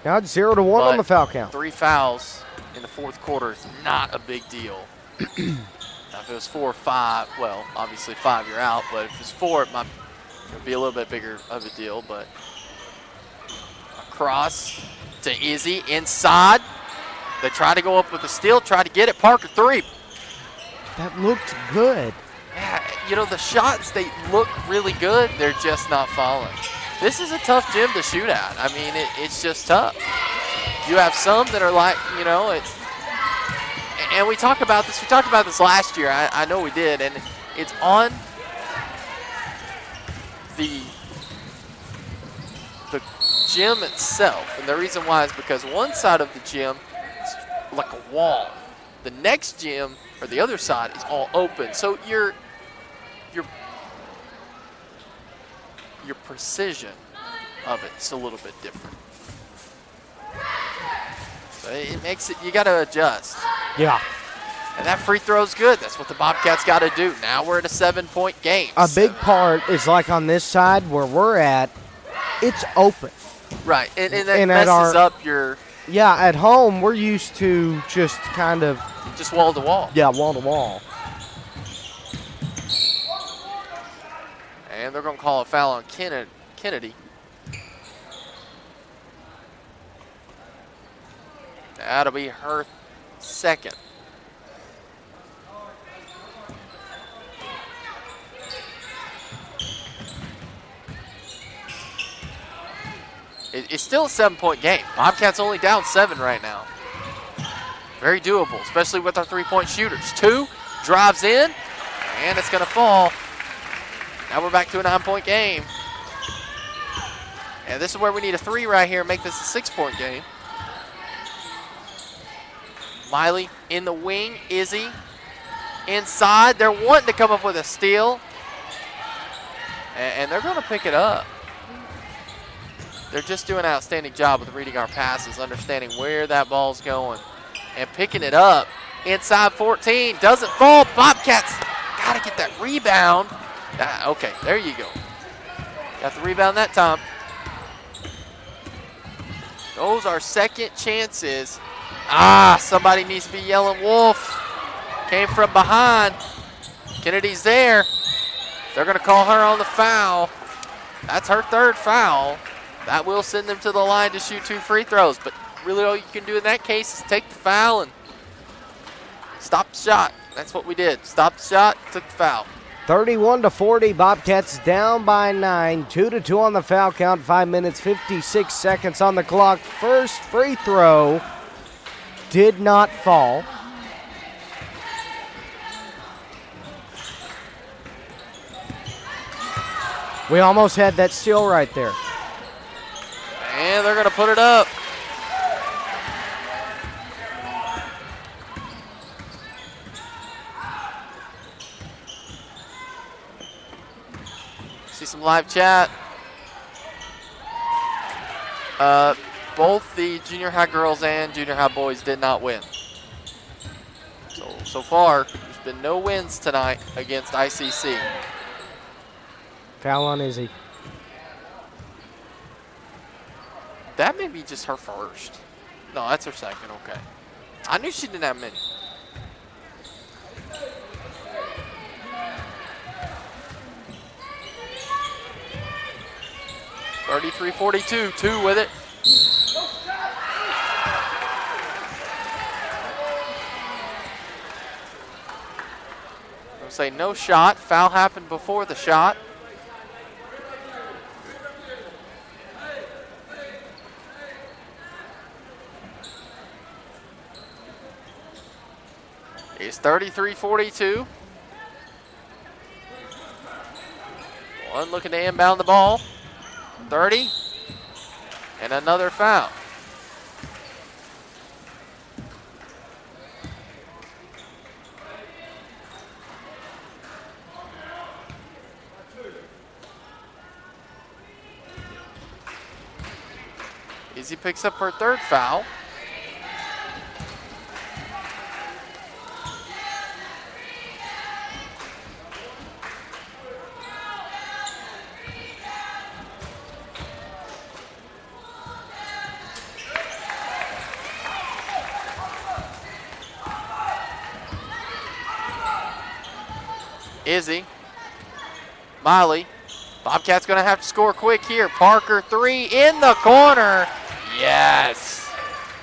Now it's 0-1 on the foul count. 3 fouls in the fourth quarter is not a big deal. Now, if it was 4 or 5, well, obviously 5 you're out. But if it's 4, it would be a little bit bigger of a deal. But across to Izzy inside. They try to go up with the steal, try to get it. Parker 3. That looked good. Yeah, you know, the shots, they look really good. They're just not falling. This is a tough gym to shoot at. I mean, it's just tough. You have some that are like, you know, it's – and we talked about this. We talked about this last year. I know we did. And it's on the gym itself. And the reason why is because one side of the gym is like a wall. The next gym – or the other side is all open. So your precision of it's a little bit different. So it makes it, you got to adjust. Yeah. And that free throw's good. That's what the Bobcats got to do. Now we're at a 7-point game. A big part is like on this side where we're at, it's open. Right, and that messes up your... Yeah, at home, we're used to just kind of... Just wall to wall. Yeah, wall to wall. And they're going to call a foul on Kennedy. That'll be her second. It's still a 7-point game. Bobcats only down 7 right now. Very doable, especially with our 3-point shooters. 2, drives in, and it's going to fall. Now we're back to a 9-point game. And this is where we need a 3 right here, make this a 6-point game. Miley in the wing, Izzy inside. They're wanting to come up with a steal. And they're going to pick it up. They're just doing an outstanding job with reading our passes, understanding where that ball's going, and picking it up. Inside 14, doesn't fall. Bobcats got to get that rebound. Okay, there you go. Got the rebound that time. Those are second chances. Somebody needs to be yelling wolf. Came from behind. Kennedy's there. They're going to call her on the foul. That's her third foul. That will send them to the line to shoot 2 free throws. But really all you can do in that case is take the foul and stop the shot. That's what we did. Stop the shot, took the foul. 31-40, Bobcats down by 9. 2-2 on the foul count, 5 minutes, 56 seconds on the clock. First free throw did not fall. We almost had that steal right there. And they're going to put it up. See some live chat. Both the junior high girls and junior high boys did not win. So far, there's been no wins tonight against ICC. Foul on Izzy. That may be just her first. No, that's her second. Okay. I knew she didn't have many. (33-42), 2 with it. I'll say no shot. Foul happened before the shot. It's 33-42. One looking to inbound the ball. 30. And another foul. Izzy picks up her third foul. Izzy, Miley, Bobcats gonna have to score quick here. Parker, 3 in the corner. Yes.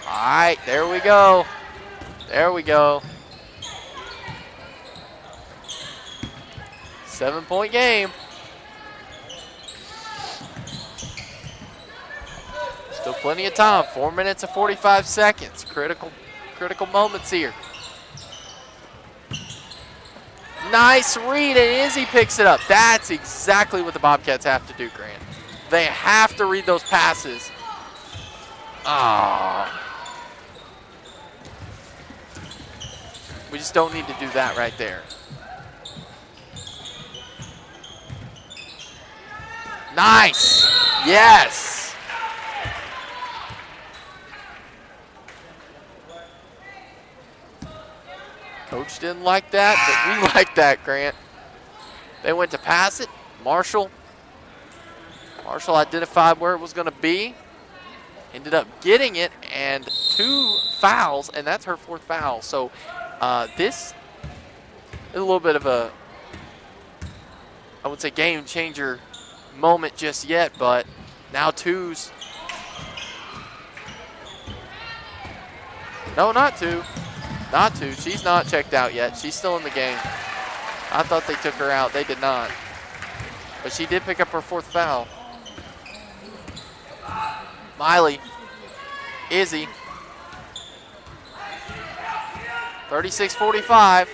All right, there we go. There we go. 7-point game. Still plenty of time. 4 minutes and 45 seconds. Critical moments here. Nice read, and Izzy picks it up. That's exactly what the Bobcats have to do, Grant. They have to read those passes. Oh. We just don't need to do that right there. Nice. Yes. Coach didn't like that, but we like that, Grant. They went to pass it. Marshall identified where it was going to be. Ended up getting it, and 2 fouls, and that's her 4th foul. So this is a little bit of a, I would say, game changer moment just yet, but now 2s. No, not 2. Not 2. She's not checked out yet. She's still in the game. I thought they took her out. They did not. But she did pick up her 4th foul. Miley. Izzy. 36-45.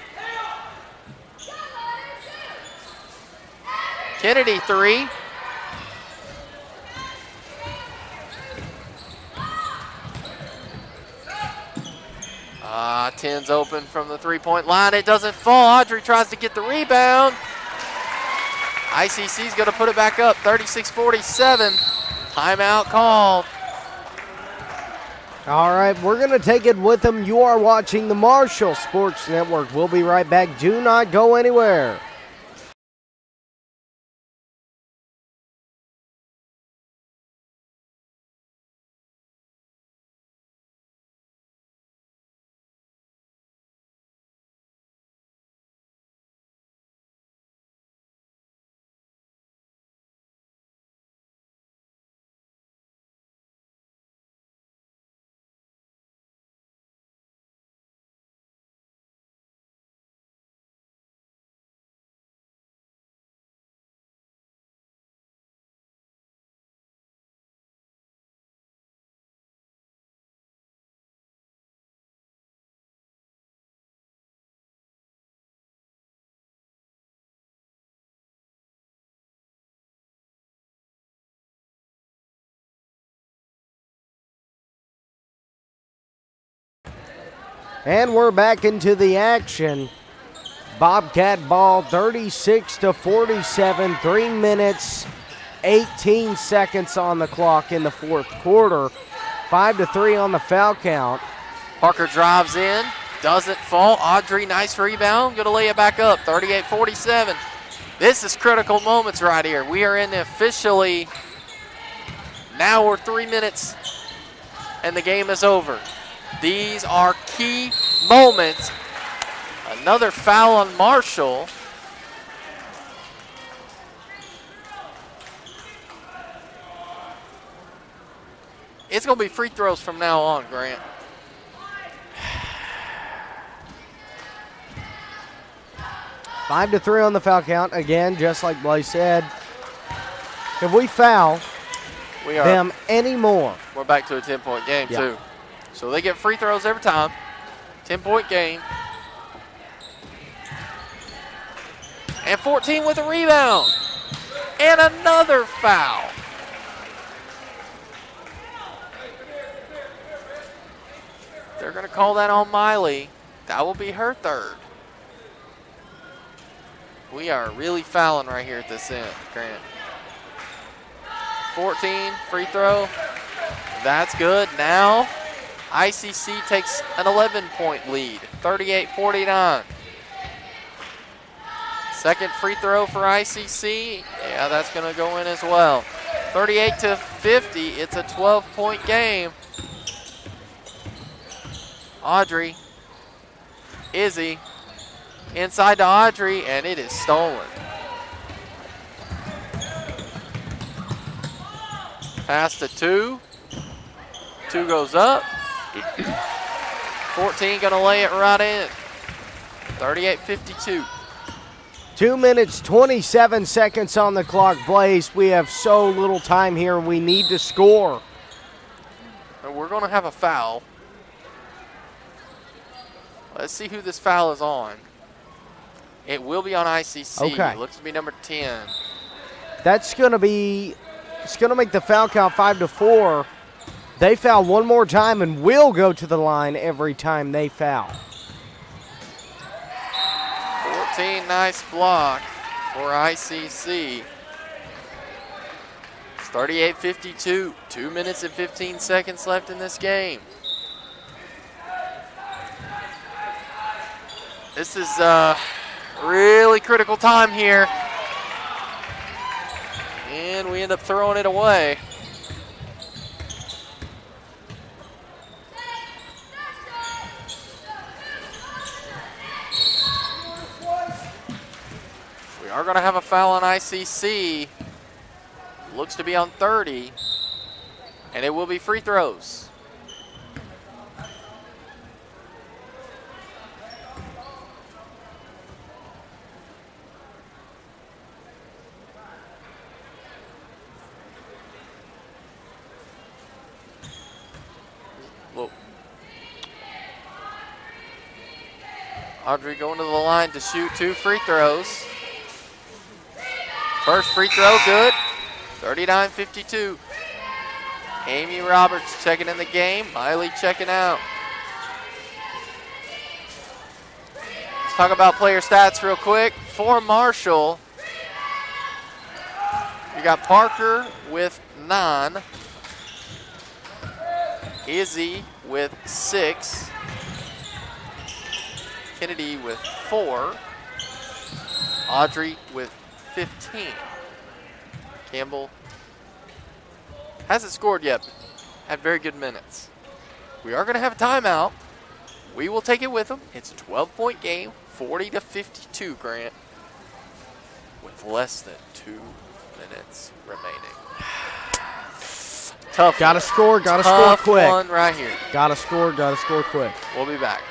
Kennedy, 3. Ten's open from the 3-point line. It doesn't fall. Audrey tries to get the rebound. ICC's going to put it back up. 36-47. Timeout called. All right, we're going to take it with them. You are watching the Marshall Sports Network. We'll be right back. Do not go anywhere. And we're back into the action. Bobcat ball 36-47, 3 minutes, 18 seconds on the clock in the 4th quarter. 5-3 on the foul count. Parker drives in, doesn't fall. Audrey, nice rebound, gonna lay it back up, 38-47. This is critical moments right here. We are in officially, now we're 3 minutes and the game is over. These are key moments. Another foul on Marshall. It's going to be free throws from now on, Grant. 5-3 on the foul count. Again, just like Blaze said, if we foul them anymore, we're back to a 10-point game, too. So they get free throws every time. 10-point game. And 14 with a rebound. And And another foul. They're going to call that on Miley. That will be her third. We are really fouling right here at this end, Grant. 14, free throw. That's good. Now, ICC takes an 11-point lead, 38-49. Second free throw for ICC. Yeah, that's going to go in as well. 38-50. It's a 12-point game. Audrey. Izzy. Inside to Audrey, and it is stolen. Pass to 2. 2 goes up. 14 going to lay it right in. 38-52. 2 minutes, 27 seconds on the clock, Blaze. We have so little time here. We need to score. And we're going to have a foul. Let's see who this foul is on. It will be on ICC. Okay. It looks to be number 10. That's going to be, it's going to make the foul count 5-4. They foul one more time and will go to the line every time they foul. 14, nice block for ICC. It's 38-52. 2 minutes and 15 seconds left in this game. This is really critical time here. And we end up throwing it away. We are going to have a foul on ICC. Looks to be on 30. And it will be free throws. Audrey going to the line to shoot 2 free throws. First free throw, good. 39-52. Amy Roberts checking in the game. Miley checking out. Let's talk about player stats real quick. For Marshall, you got Parker with 9. Izzy with 6. Kennedy with 4. Audrey with 15. Campbell hasn't scored yet, but had very good minutes. We are going to have a timeout. We will take it with them. It's a 12-point game, 40-52, Grant, with less than 2 minutes remaining. Tough. Gotta score quick. One right here. Gotta score quick. We'll be back.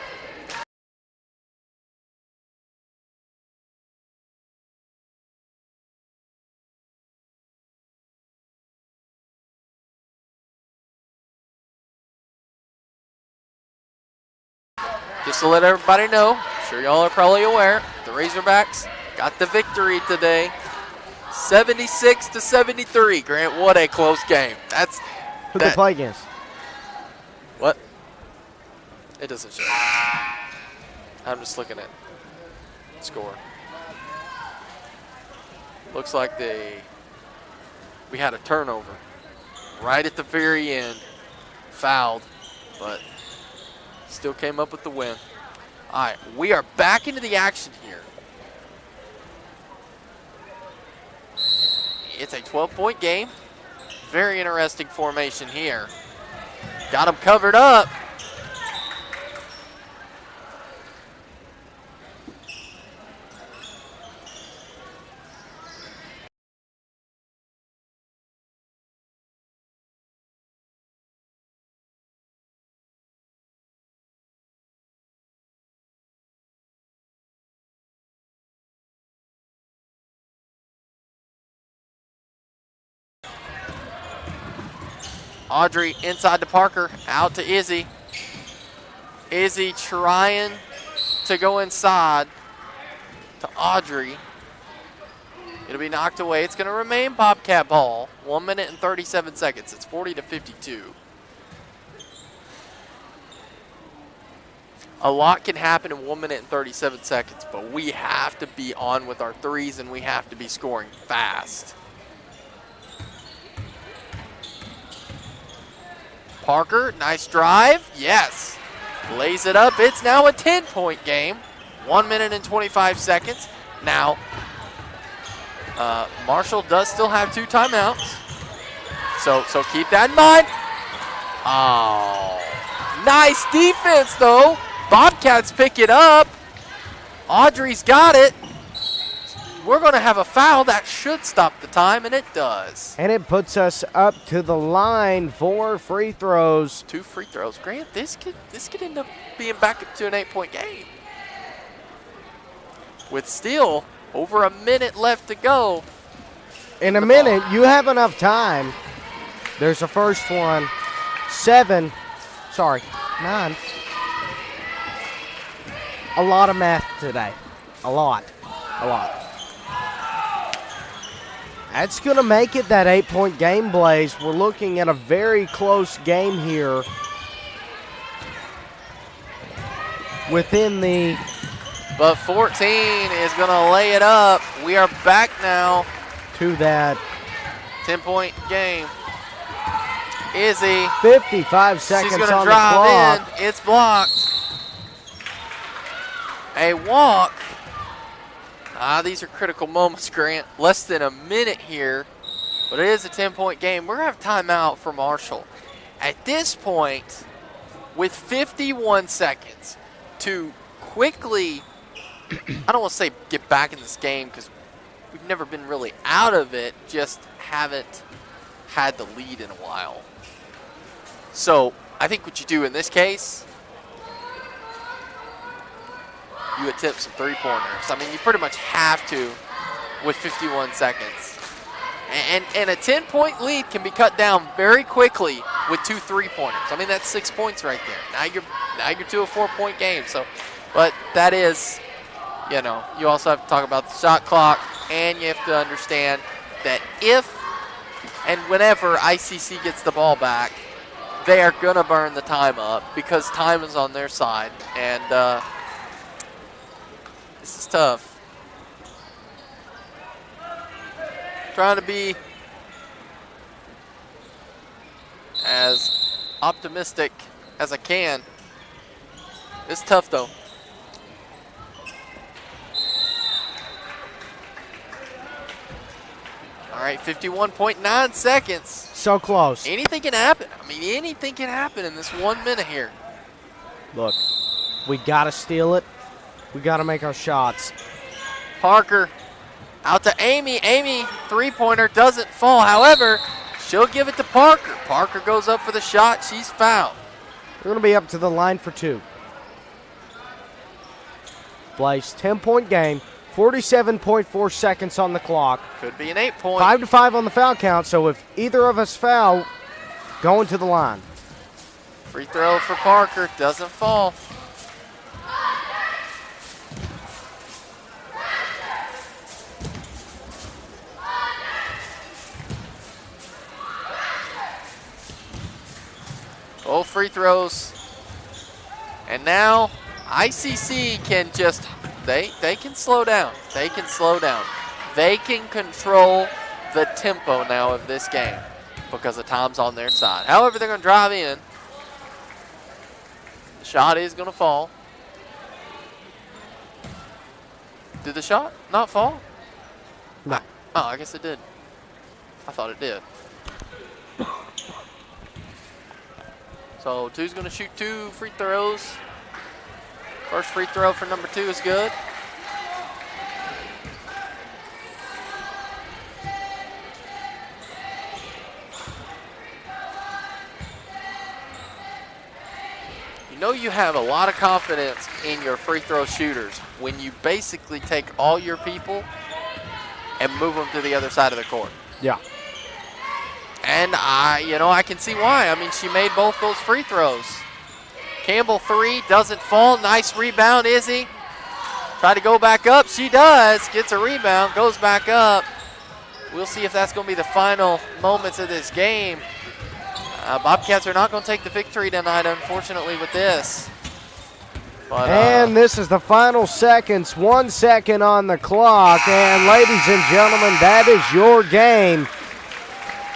Just to let everybody know, I'm sure y'all are probably aware, the Razorbacks got the victory today. 76-73. Grant, what a close game. Who they play against? What? It doesn't show. I'm just looking at score. Looks like we had a turnover right at the very end. Fouled, but still came up with the win. All right, we are back into the action here. It's a 12-point game. Very interesting formation here. Got them covered up. Audrey inside to Parker, out to Izzy. Izzy trying to go inside to Audrey. It'll be knocked away. It's going to remain Bobcat ball. 1 minute and 37 seconds. It's 40-52. A lot can happen in 1 minute and 37 seconds, but we have to be on with our threes and we have to be scoring fast. Parker, nice drive. Yes. Lays it up. It's now a 10-point game. 1 minute and 25 seconds. Now, Marshall does still have 2 timeouts. So keep that in mind. Oh, nice defense, though. Bobcats pick it up. Audrey's got it. We're going to have a foul. That should stop the time, and it does. And it puts us up to the line for free throws. 2 free throws. Grant, this could end up being back up to an 8-point game. With still over a minute left to go. In a minute, you have enough time. There's the first one. 9. A lot of math today. A lot. That's going to make it that 8-point game, Blaze. We're looking at a very close game here. But 14 is going to lay it up. We are back now to that 10-point game. Izzy. 55 seconds on the clock. She's going to drive in. It's blocked. A walk. These are critical moments, Grant. Less than a minute here, but it is a 10-point game. We're going to have timeout for Marshall. At this point, with 51 seconds to quickly, I don't want to say get back in this game because we've never been really out of it, just haven't had the lead in a while. So I think what you do in this case, you attempt some 3-pointers. I mean, you pretty much have to with 51 seconds. And a 10-point lead can be cut down very quickly with 2 3-pointers. I mean, that's 6 points right there. Now you're to a 4-point game. So, but that is, you also have to talk about the shot clock, and you have to understand that if and whenever ICC gets the ball back, they are going to burn the time up because time is on their side. And this is tough. Trying to be as optimistic as I can. It's tough, though. All right, 51.9 seconds. So close. Anything can happen. I mean, anything can happen in this 1 minute here. Look, we got to steal it. We got to make our shots. Parker out to Amy. Amy, 3-pointer doesn't fall. However, she'll give it to Parker. Parker goes up for the shot. She's fouled. We're going to be up to the line for 2. Blaze, 10-point game, 47.4 seconds on the clock. Could be an 8-point. 5-5 on the foul count, so if either of us foul, going to the line. Free throw for Parker. Doesn't fall. Both free throws. And now ICC can just, they can slow down. They can slow down. They can control the tempo now of this game because the time's on their side. However, they're going to drive in. The shot is going to fall. Did the shot not fall? No. Oh, I guess it did. I thought it did. So 2's going to shoot 2 free throws. First free throw for number 2 is good. You know you have a lot of confidence in your free throw shooters when you basically take all your people and move them to the other side of the court. Yeah. And I can see why. I mean, she made both those free throws. Campbell 3 doesn't fall. Nice rebound, Izzy. Try to go back up. She does. Gets a rebound. Goes back up. we'll see if that's going to be the final moments of this game. Bobcats are not going to take the victory tonight, unfortunately, with this. But, and this is the final seconds, 1 second on the clock. And ladies and gentlemen, that is your game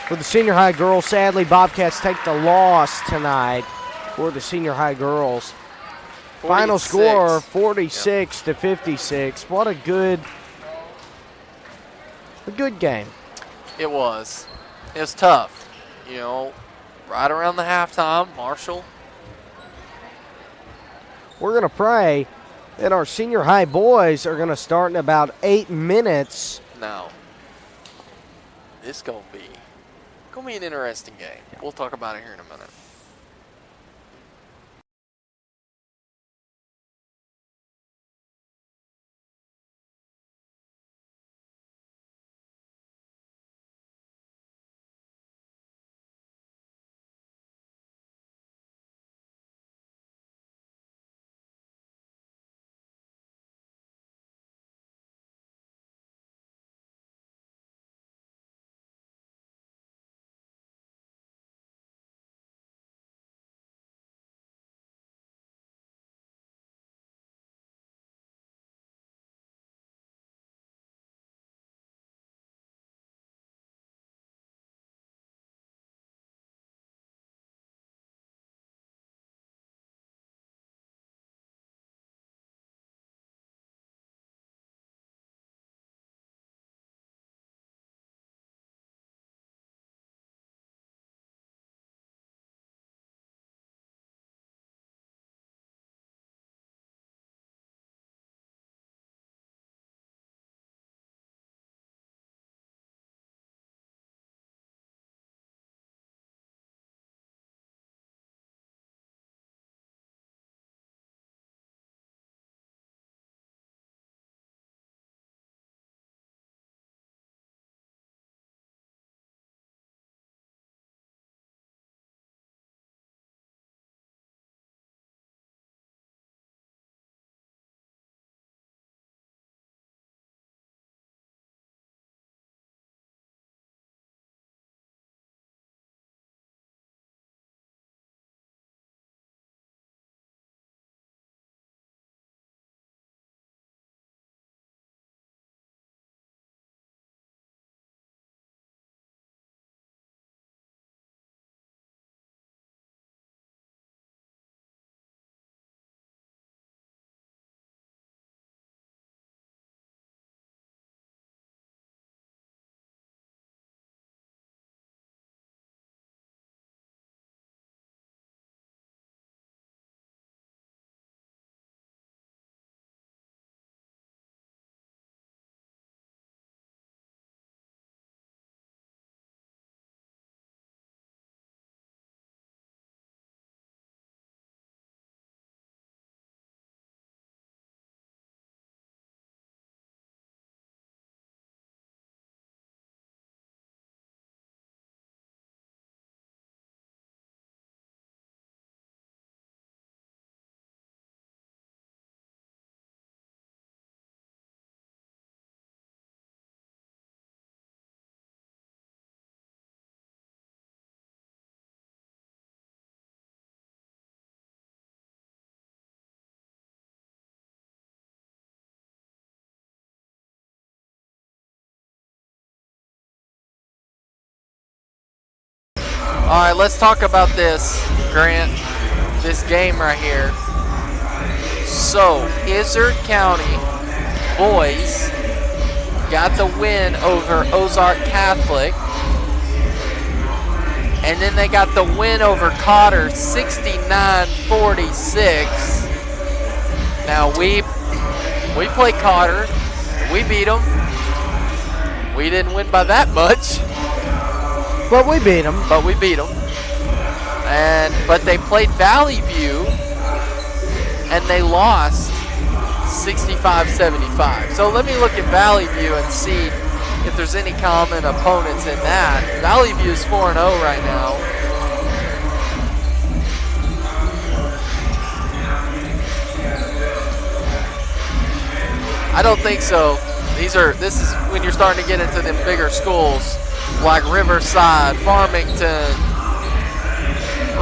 for the senior high girls. Sadly, Bobcats take the loss tonight for the senior high girls. 46. Final score, 46 to 56. What a good game. It was. It was tough. You know, right around the halftime, Marshall. We're going to pray that our senior high boys are going to start in about 8 minutes. Now, this is going to be an interesting game. We'll talk about it here in a minute. All right, let's talk about this, Grant, this game right here. So, Izard County boys got the win over Ozark Catholic. And then they got the win over Cotter, 69-46. Now, we played Cotter. We beat them. We didn't win by that much. But we beat them. But they played Valley View, and they lost 65-75. So let me look at Valley View and see if there's any common opponents in that. Valley View is 4-0 right now. I don't think so. This is when you're starting to get into them bigger schools like Riverside, Farmington,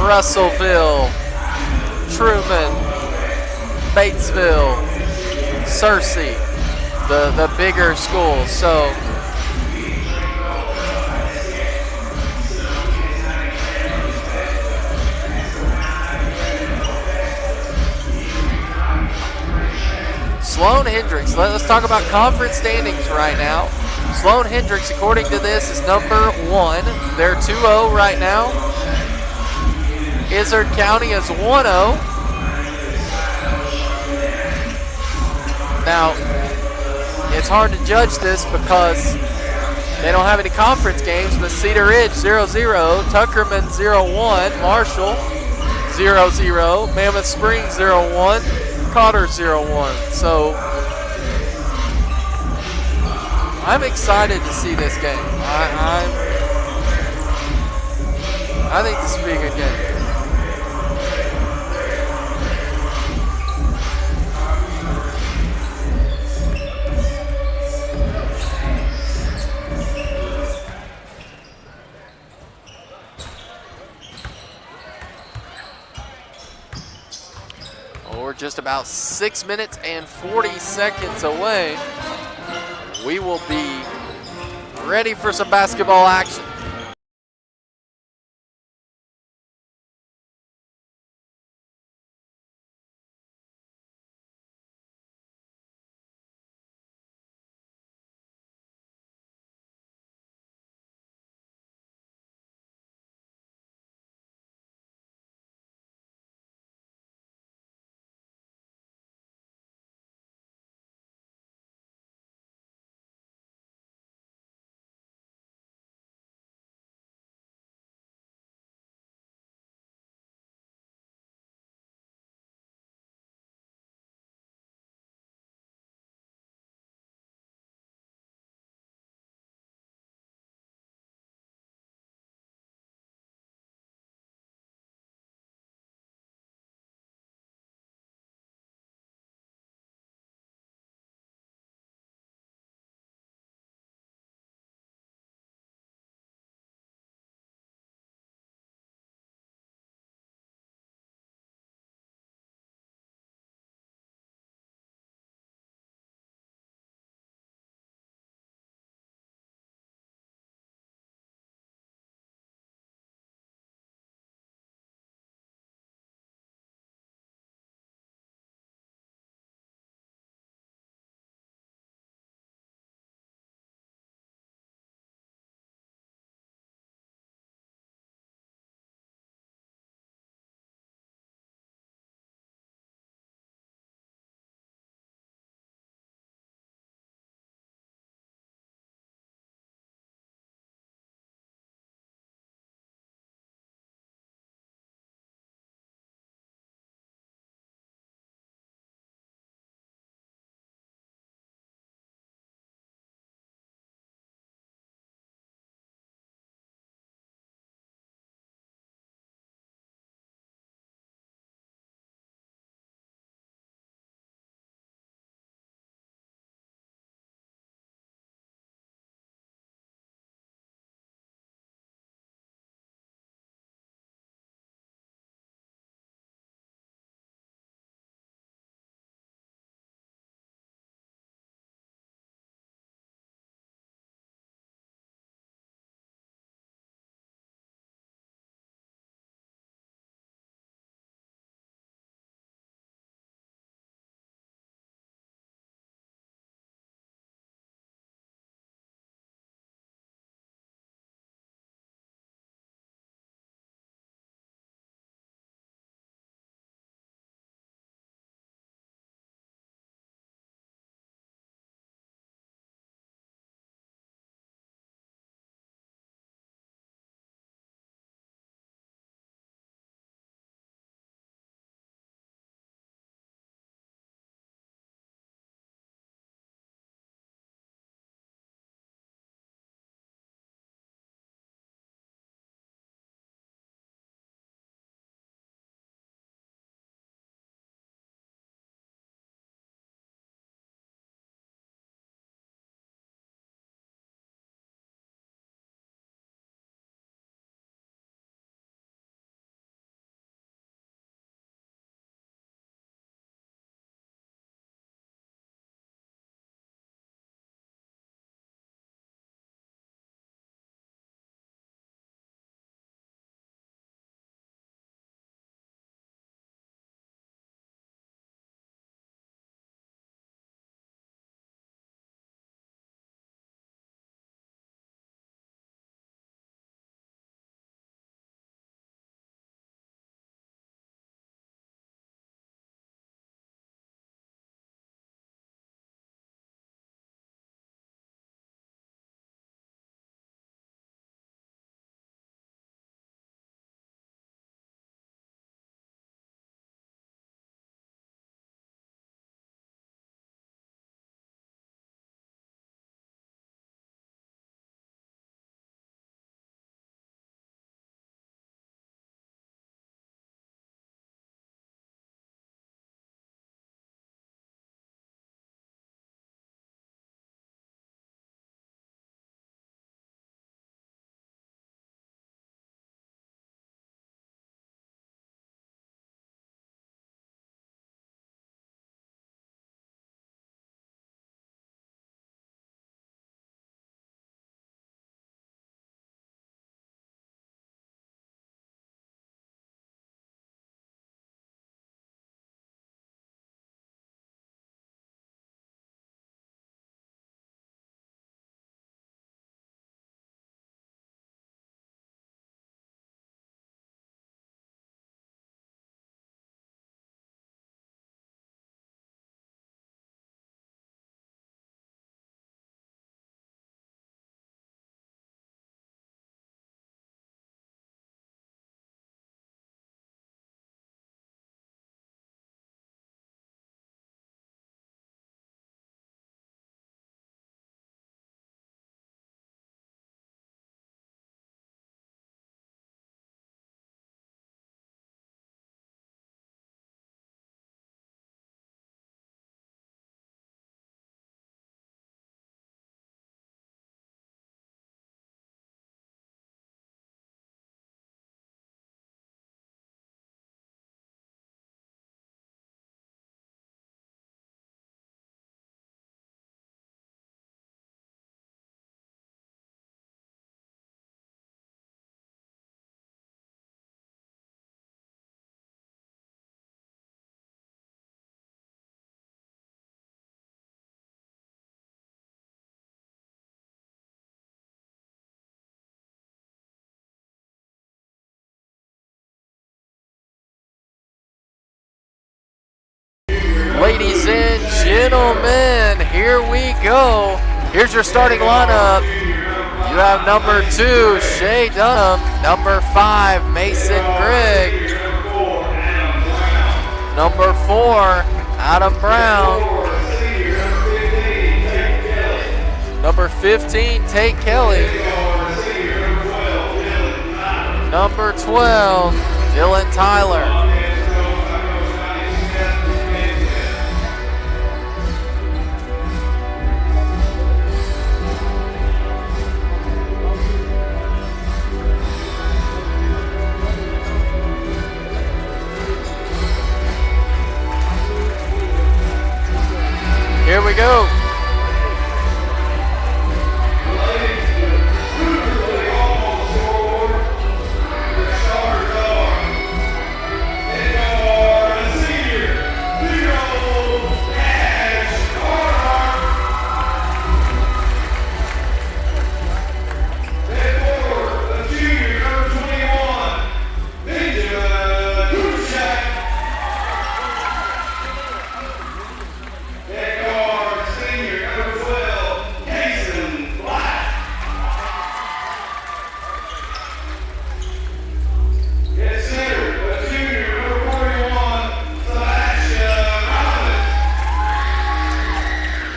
Russellville, Truman, Batesville, Searcy, the bigger schools. So Sloan Hendricks, let's talk about conference standings right now. Sloan Hendricks, according to this, is number 1. They're 2-0 right now. Izard County is 1-0. Now, it's hard to judge this because they don't have any conference games, but Cedar Ridge 0-0, Tuckerman 0-1, Marshall 0-0, Mammoth Springs 0-1, Cotter 0-1. So I'm excited to see this game. I think this will be a good game. We're just about 6 minutes and 40 seconds away. We will be ready for some basketball action. Ladies and gentlemen, here we go. Here's your starting lineup. You have number 2, Shea Dunham. Number 5, Mason Grigg. Number 4, Adam Brown. Number 15, Tate Kelly. Number 12, Dylan Tyler. Here we go.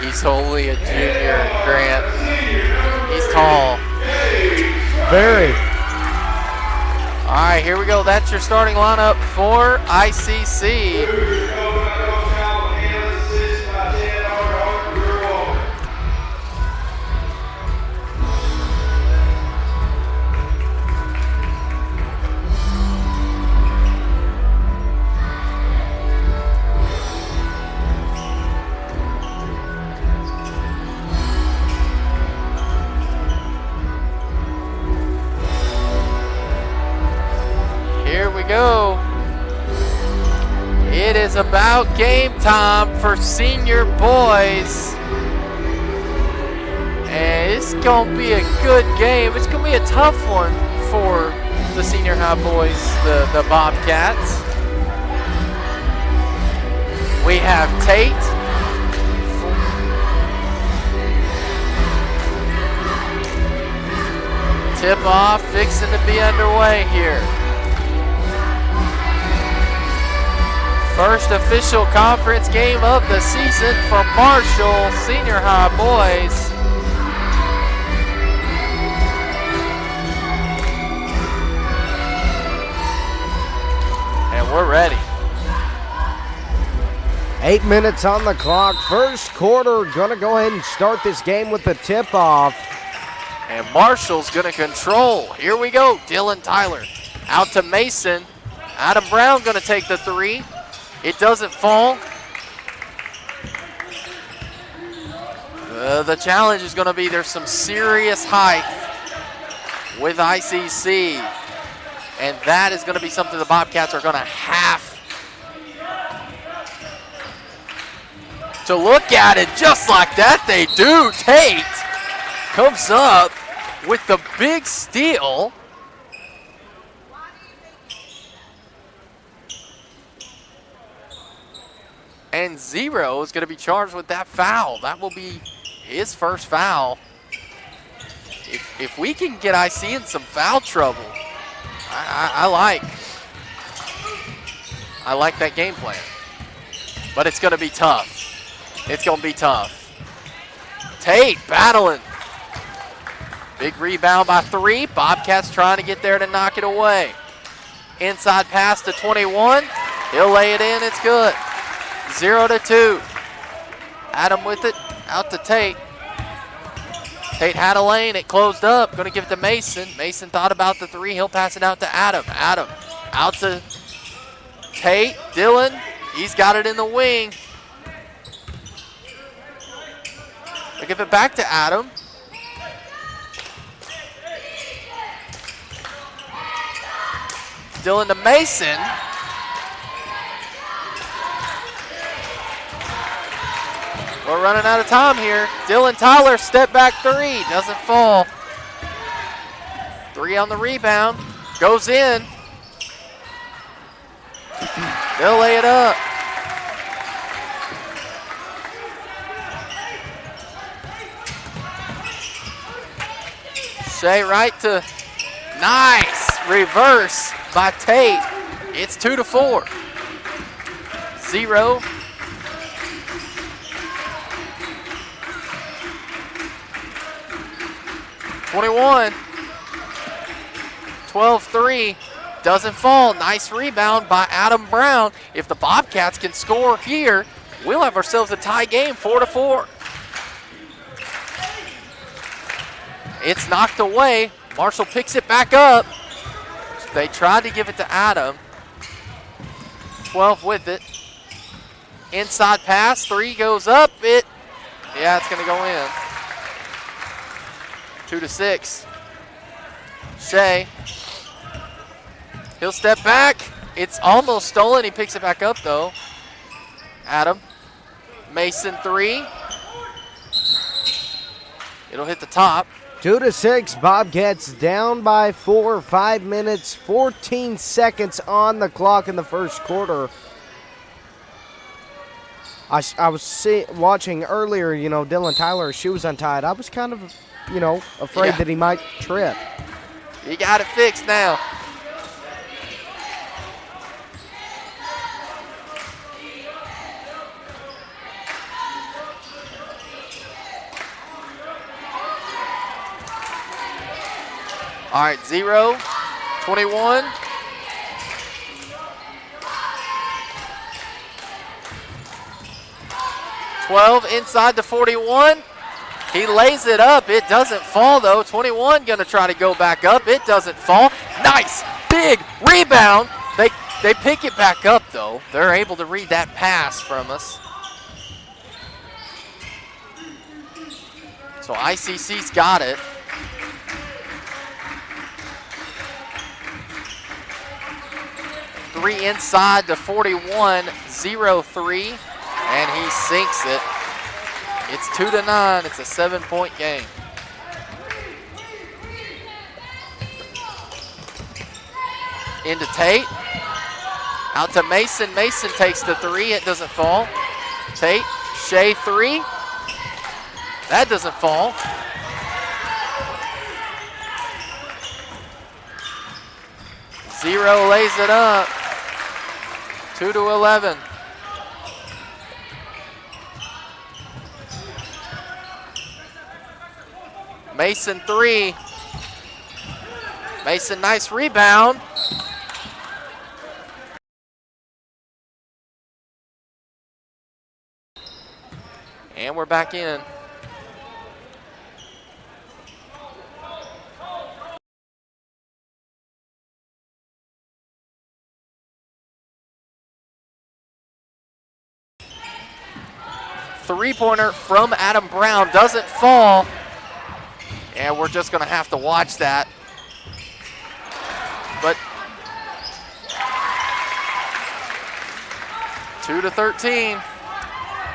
He's only a junior, Grant. He's tall. Very. All right, here we go. That's your starting lineup for ICC. Here we go. It is about game time for senior boys. And it's going to be a good game. It's going to be a tough one for the senior high boys, the Bobcats. We have Tate. Tip off, fixing to be underway here. First official conference game of the season for Marshall Senior High boys. And we're ready. 8 minutes on the clock. First quarter, gonna go ahead and start this game with the tip-off. And Marshall's gonna control. Here we go, Dylan Tyler. Out to Mason. Adam Brown gonna take the 3. It doesn't fall. The challenge is going to be there's some serious height with ICC. And that is going to be something the Bobcats are going to have to look at it just like that. They do. Tate comes up with the big steal. And Zero is going to be charged with that foul. That will be his first foul. If we can get IC in some foul trouble, I like that game plan. But it's going to be tough. It's going to be tough. Tate battling. Big rebound by 3. Bobcats trying to get there to knock it away. Inside pass to 21. He'll lay it in. It's good. 0-2. Adam with it, out to Tate. Tate had a lane, it closed up. Gonna give it to Mason. Mason thought about the 3, he'll pass it out to Adam. Adam, out to Tate. Dylan, he's got it in the wing. They give it back to Adam. Dylan to Mason. We're running out of time here. Dylan Tyler, step back 3, doesn't fall. 3 on the rebound, goes in. They'll lay it up. Shea right to, nice reverse by Tate. It's 2-4. 0. '21. 12-3. Doesn't fall. Nice rebound by Adam Brown. If the Bobcats can score here, we'll have ourselves a tie game, 4-4. It's knocked away. Marshall picks it back up. They tried to give it to Adam. 12 with it. Inside pass, 3 goes up. Yeah, it's going to go in. 2-6. Shea. He'll step back. It's almost stolen. He picks it back up, though. Adam. Mason 3. It'll hit the top. 2-6. Bobcats down by 4. 5 minutes, 14 seconds on the clock in the first quarter. I was watching earlier, Dylan Tyler's shoe was untied. I was kind of, afraid that he might trip. You got it fixed now. All right, 0, 21. Inside the 41. He lays it up. It doesn't fall, though. 21 going to try to go back up. It doesn't fall. Nice. Big rebound. They pick it back up, though. They're able to read that pass from us. So ICC's got it. Three inside the 41, 0-3, and he sinks it. It's 2-9. It's a 7-point game. Into Tate. Out to Mason. Mason takes the 3. It doesn't fall. Tate. Shea 3. That doesn't fall. Zero lays it up. 2-11. Mason 3. Mason, nice rebound. And we're back in. Three-pointer from Adam Brown doesn't fall. And we're just going to have to watch that. But 2-13.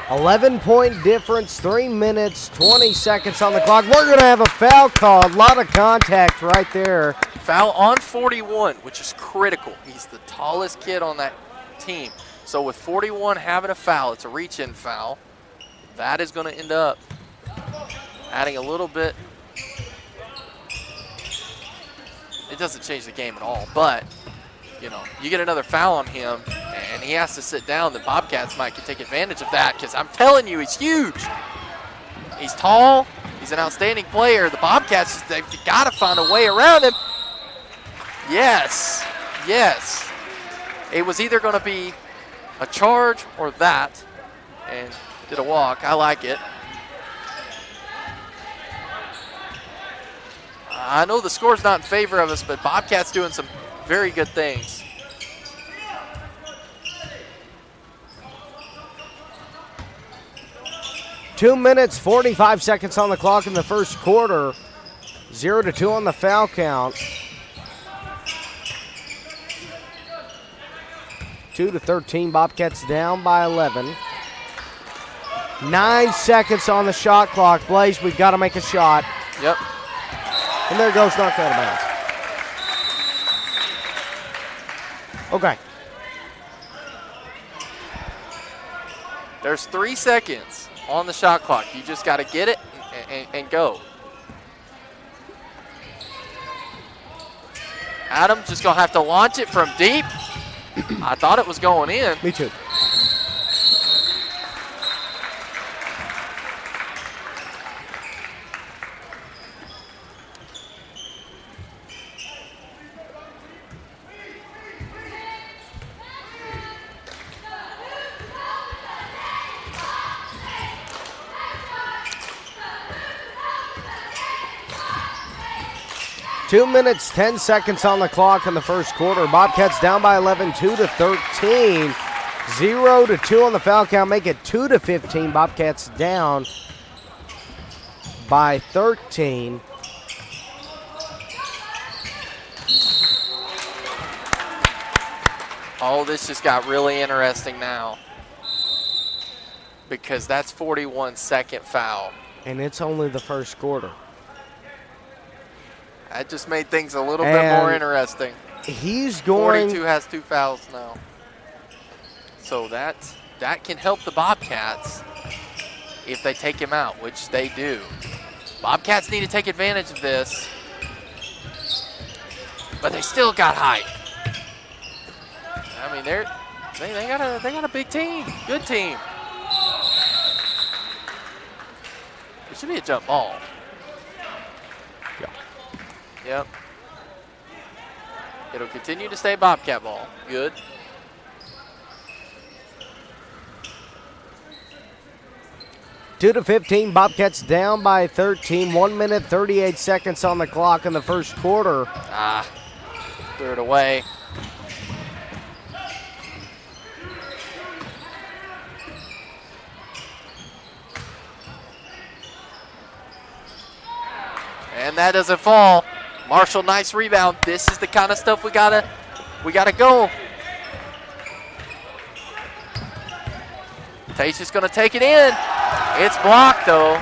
11-point difference, 3 minutes, 20 seconds on the clock. We're going to have a foul call. A lot of contact right there. Foul on 41, which is critical. He's the tallest kid on that team. So with 41 having a foul, it's a reach-in foul. That is going to end up adding a little bit. It doesn't change the game at all, but, you get another foul on him, and he has to sit down. The Bobcats might take advantage of that because I'm telling you, he's huge. He's tall. He's an outstanding player. The Bobcats, they've got to find a way around him. Yes. It was either going to be a charge or that, and did a walk. I like it. I know the score's not in favor of us, but Bobcats doing some very good things. Two minutes, 45 seconds on the clock in the first quarter. 0-2 on the foul count. 2-13, Bobcats down by 11. 9 seconds on the shot clock. Blaze, we've got to make a shot. Yep. And there goes knocked out of bounds. Okay. There's 3 seconds on the shot clock. You just got to get it and go. Adams just going to have to launch it from deep. I thought it was going in. Me too. Two minutes, 10 seconds on the clock in the first quarter. Bobcats down by 11, 2-13. 0-2 on the foul count, make it 2-15. Bobcats down by 13. Oh, this just got really interesting now because that's 41-second foul. And it's only the first quarter. That just made things a little bit more interesting. He's going. 42 has 2 fouls now. So that can help the Bobcats if they take him out, which they do. Bobcats need to take advantage of this. But they still got height. I mean, they got a big team, good team. It should be a jump ball. Yeah. Yep. It'll continue to stay Bobcat ball. Good. 2-15. Bobcats down by 13. 1 minute, 38 seconds on the clock in the first quarter. Threw it away. And that doesn't fall. Marshall, nice rebound. This is the kind of stuff we gotta go. Tate's just gonna take it in. It's blocked though.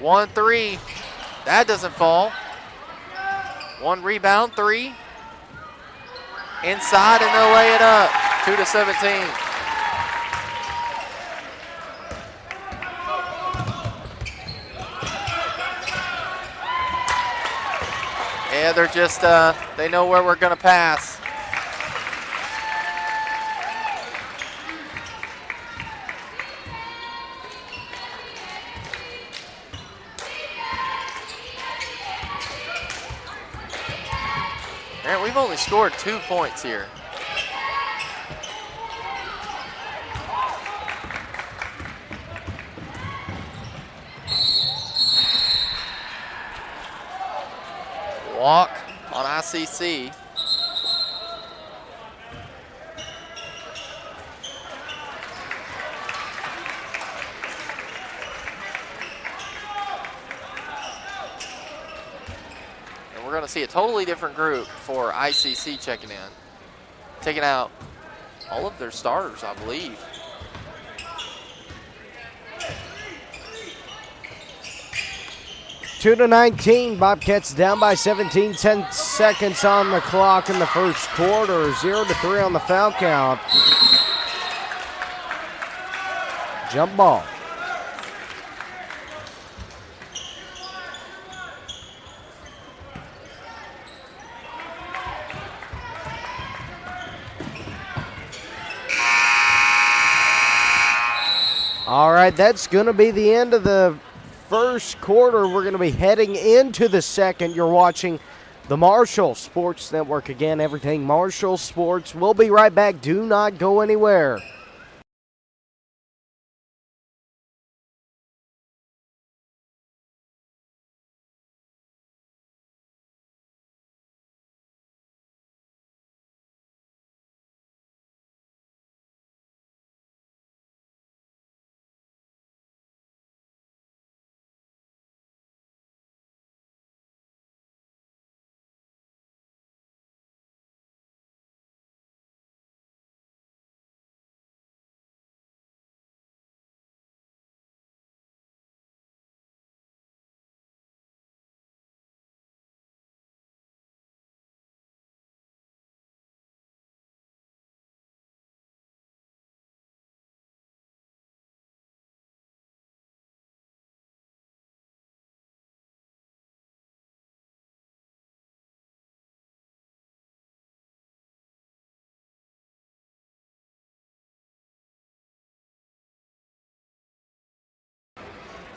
1-3. That doesn't fall. 1 rebound, 3. Inside and they'll lay it up. 2-17. Yeah, they're just, they know where we're going to pass. Man, we've only scored 2 points here. Walk on ICC. And we're going to see a totally different group for ICC checking in. Taking out all of their starters, I believe. 2-19. Bobcats down by 17. 10 seconds on the clock in the first quarter. 0-3 on the foul count. Jump ball. All right, that's going to be the end of the first quarter. We're going to be heading into the second. You're watching the Marshall Sports Network again, everything Marshall Sports. We'll be right back. Do not go anywhere.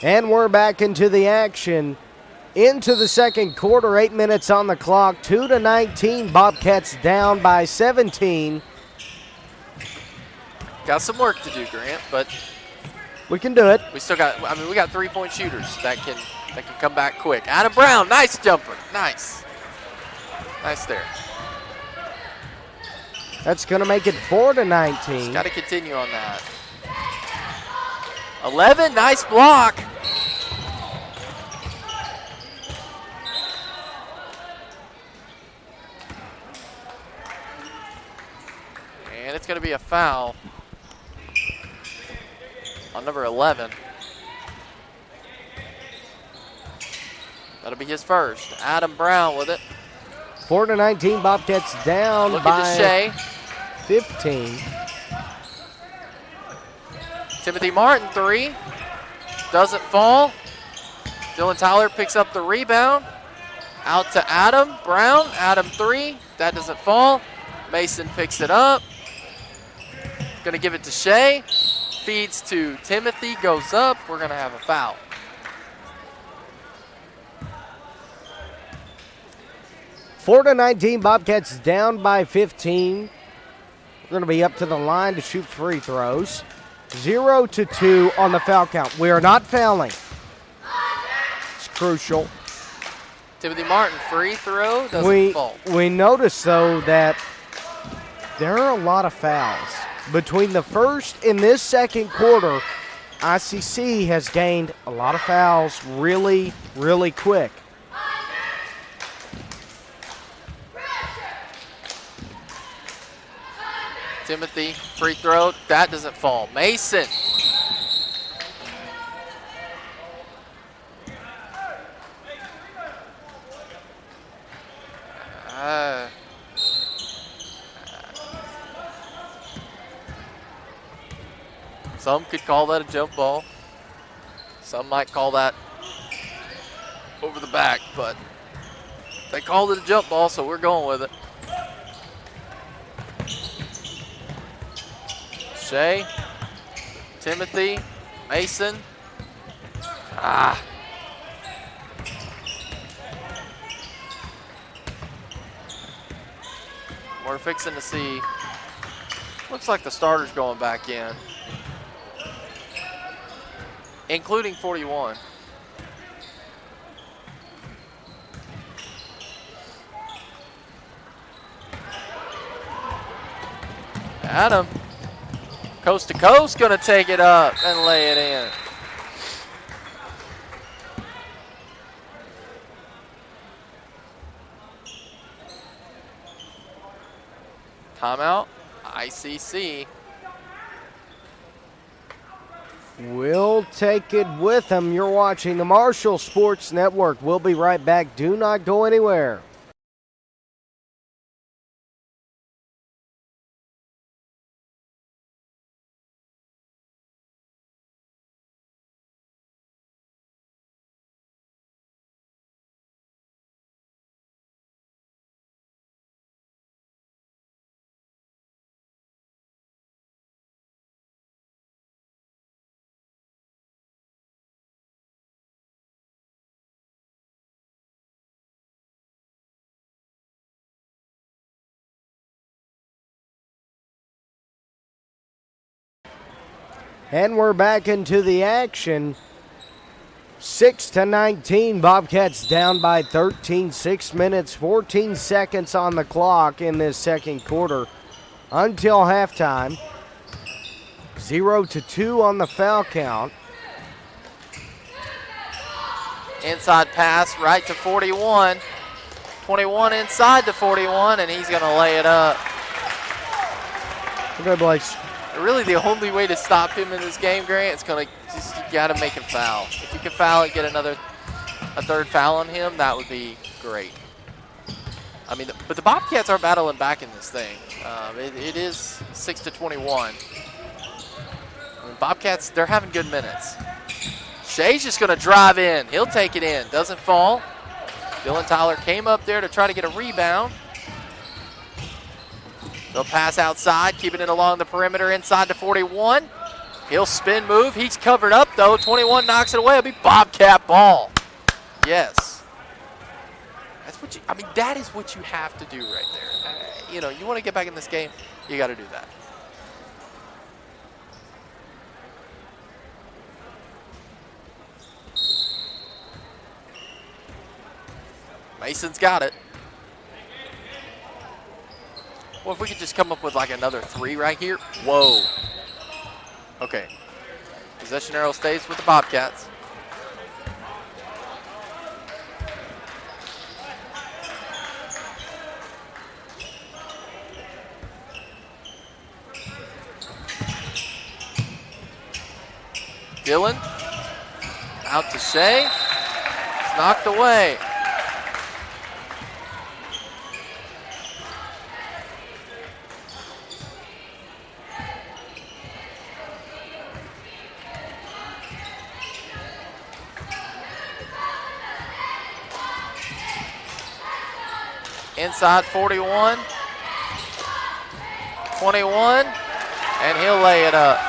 And we're back into the action. Into the second quarter, 8 minutes on the clock, 2-19. Bobcats down by 17. Got some work to do, Grant, but we can do it. We still got, we got 3-point shooters that can come back quick. Adam Brown, nice jumper. Nice. Nice there. That's going to make it 4-19. Got to continue on that. 11, nice block. And it's going to be a foul on number 11. That'll be his first. Adam Brown with it. 4-19, Bobcats down Looking by to Shea. 15. Timothy Martin, 3. Doesn't fall. Dylan Tyler picks up the rebound. Out to Adam Brown. Adam, 3. That doesn't fall. Mason picks it up. Going to give it to Shea. Feeds to Timothy. Goes up. We're going to have a foul. 4-19, Bobcats down by 15. We're going to be up to the line to shoot free throws. 0-2 on the foul count. We are not fouling. It's crucial. Timothy Martin, free throw, doesn't fall. We notice, though, that there are a lot of fouls. Between the first and this second quarter, ICC has gained a lot of fouls really, really quick. Timothy, free throw, that doesn't fall. Mason. Some could call that a jump ball. Some might call that over the back, but they called it a jump ball, so we're going with it. Shea, Timothy, Mason. We're fixing to see. Looks like the starter's going back in, including 41. Adam. Coast to coast, going to take it up and lay it in. Timeout, ICC. We'll take it with them. You're watching the Marshall Sports Network. We'll be right back. Do not go anywhere. And we're back into the action. 6-19, Bobcats down by 13. 6 minutes, 14 seconds on the clock in this second quarter until halftime. 0-2 on the foul count. Inside pass right to 41. 21 inside to 41, and he's going to lay it up. Good, Blake. Really, the only way to stop him in this game, Grant, is going to just, you got to make him foul. If you can foul it, get a third foul on him, that would be great. I mean, but the Bobcats are battling back in this thing. It is 6-21. Bobcats, they're having good minutes. Shea's just going to drive in. He'll take it in. Doesn't fall. Dylan Tyler came up there to try to get a rebound. They'll pass outside, keeping it along the perimeter inside to 41. He'll spin move. He's covered up, though. 21 knocks it away. It'll be Bobcat ball. Yes. That's what that is what you have to do right there. You want to get back in this game, you got to do that. Mason's got it. Well, if we could just come up with like another 3 right here. Whoa. Okay. Possession arrow stays with the Bobcats. Dillon out to Shea. It's knocked away. Inside 41, 21, and he'll lay it up.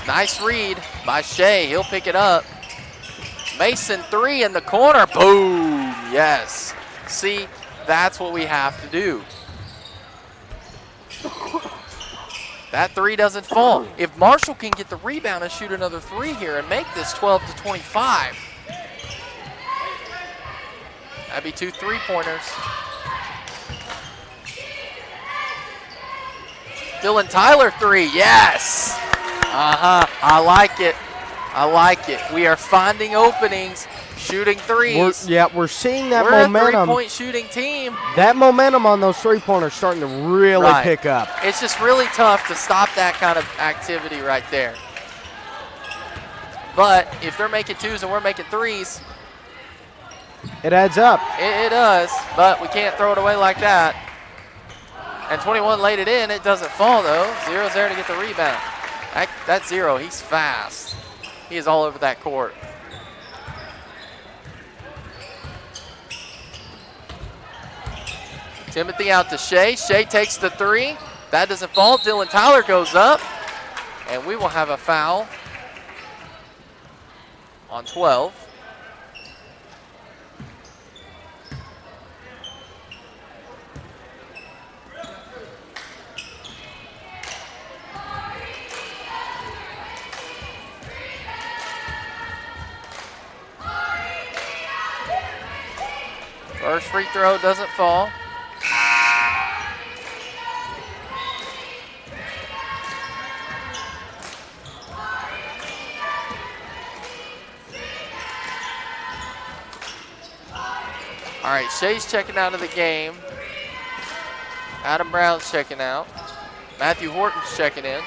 Nice read by Shea. He'll pick it up. Mason 3 in the corner. Boom. Yes. See, that's what we have to do. That 3 doesn't fall. If Marshall can get the rebound and shoot another 3 here and make this 12-25, that'd be 2 3-pointers. Dylan Tyler 3. Yes. I like it. I like it. We are finding openings, shooting 3s. We're seeing that momentum. We're a 3-point shooting team. That momentum on those 3-pointers starting to really pick up. It's just really tough to stop that kind of activity right there. But if they're making 2s and we're making 3s, it adds up. It does, but we can't throw it away like that. And 21 laid it in. It doesn't fall, though. Zero's there to get the rebound. That's Zero. He's fast. He is all over that court. Timothy out to Shea. Shea takes the 3. That doesn't fall. Dylan Tyler goes up. And we will have a foul on 12. First free throw doesn't fall. All right, Shea's checking out of the game. Adam Brown's checking out. Matthew Horton's checking in.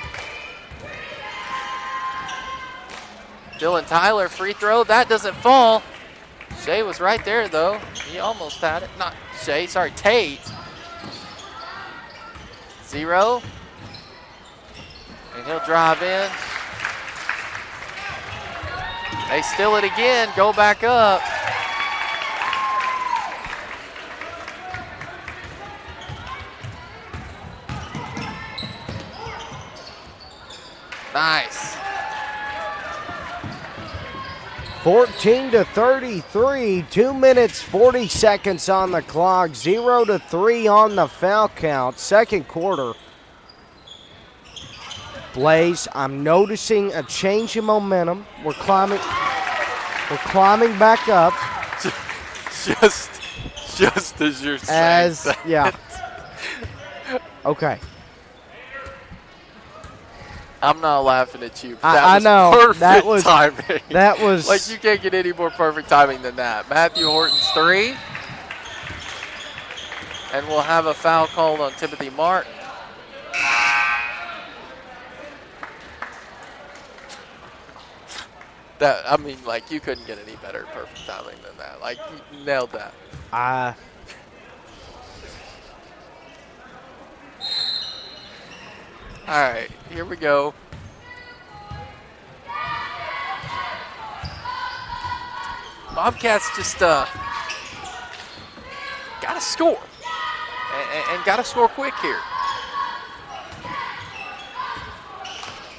Dylan Tyler, free throw. That doesn't fall. Shea was right there, though. He almost had it. Not Shea, sorry, Tate. Zero. And he'll drive in. They steal it again, go back up. Nice. 14-33, 2 minutes, 40 seconds on the clock, 0-3 on the foul count, second quarter. Blaze, I'm noticing a change in momentum. We're climbing back up. Just as you're saying that. Yeah. Okay. I'm not laughing at you. I know. Perfect timing. That was like you can't get any more perfect timing than that. Matthew Horton's 3. And we'll have a foul called on Timothy Martin. I mean, like, you couldn't get any better perfect timing than that. Like, you nailed that. All right, here we go. Bobcats just got to score. And got to score quick here.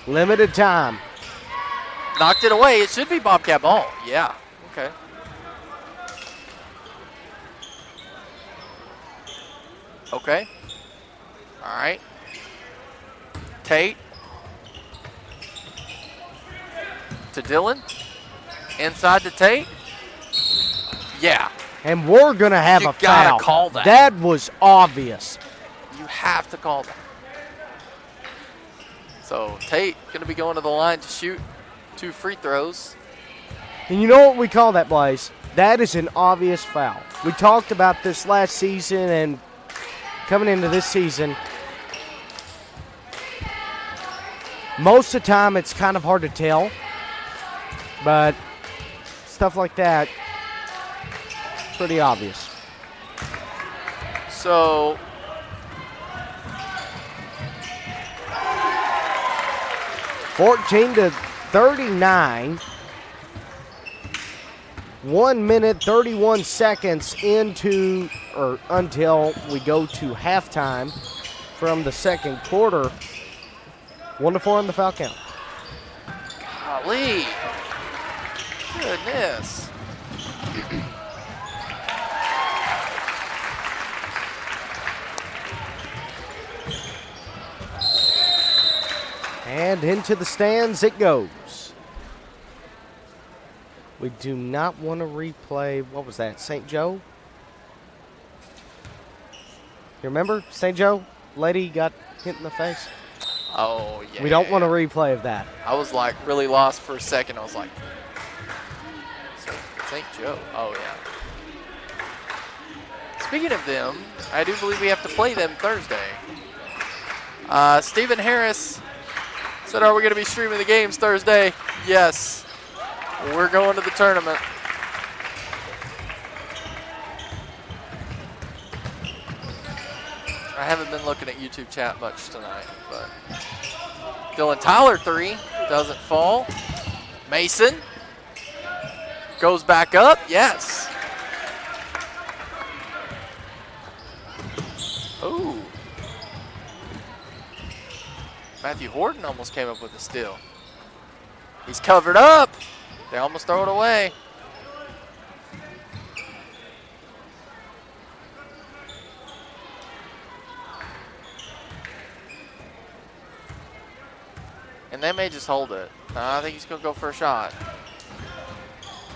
Limited time. Knocked it away. It should be Bobcat ball. Yeah. Okay. Okay. All right. Tate. To Dylan. Inside to Tate. Yeah. And we're going to have a foul. You got to call that. That was obvious. You have to call that. So Tate going to be going to the line to shoot 2 free throws. And you know what we call that, Blaze? That is an obvious foul. We talked about this last season and coming into this season. Most of the time it's kind of hard to tell. But stuff like that, pretty obvious. So 14-39. 1 minute, 31 seconds until we go to halftime from the second quarter. 1-4 on the foul count. Golly. Goodness. And into the stands it goes. We do not want to replay, what was that, St. Joe? You remember St. Joe? Lady got hit in the face? Oh, yeah. We don't want to replay of that. I was like really lost for a second. I was like, St. Joe. Oh, yeah. Speaking of them, I do believe we have to play them Thursday. Stephen Harris said, are we going to be streaming the games Thursday? Yes. We're going to the tournament. I haven't been looking at YouTube chat much tonight, but Dylan Tyler 3 doesn't fall. Mason goes back up. Yes. Ooh. Matthew Horton almost came up with a steal. He's covered up. They almost throw it away. And they may just hold it. I think he's going to go for a shot.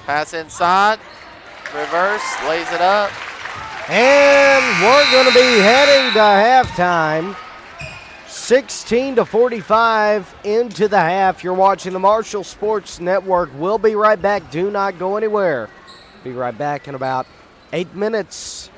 Pass inside. Reverse. Lays it up. And we're going to be heading to halftime. 16-45 into the half. You're watching the Marshall Sports Network. We'll be right back. Do not go anywhere. Be right back in about 8 minutes.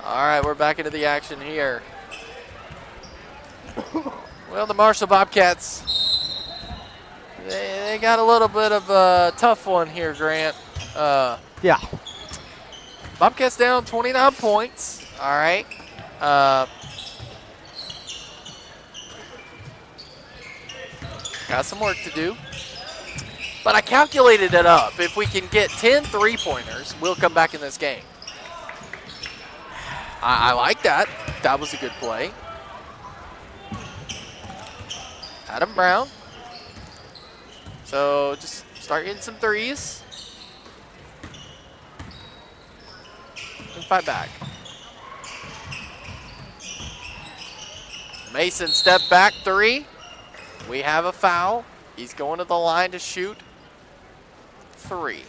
All right, we're back into the action here. Well, the Marshall Bobcats, they got a little bit of a tough one here, Grant. Yeah. Bobcats down 29 points. All right. Got some work to do. But I calculated it up. If we can get 10 3-pointers, we'll come back in this game. I like that. That was a good play. Adam Brown. So just start hitting some threes. And fight back. Mason step back 3. We have a foul. He's going to the line to shoot 3.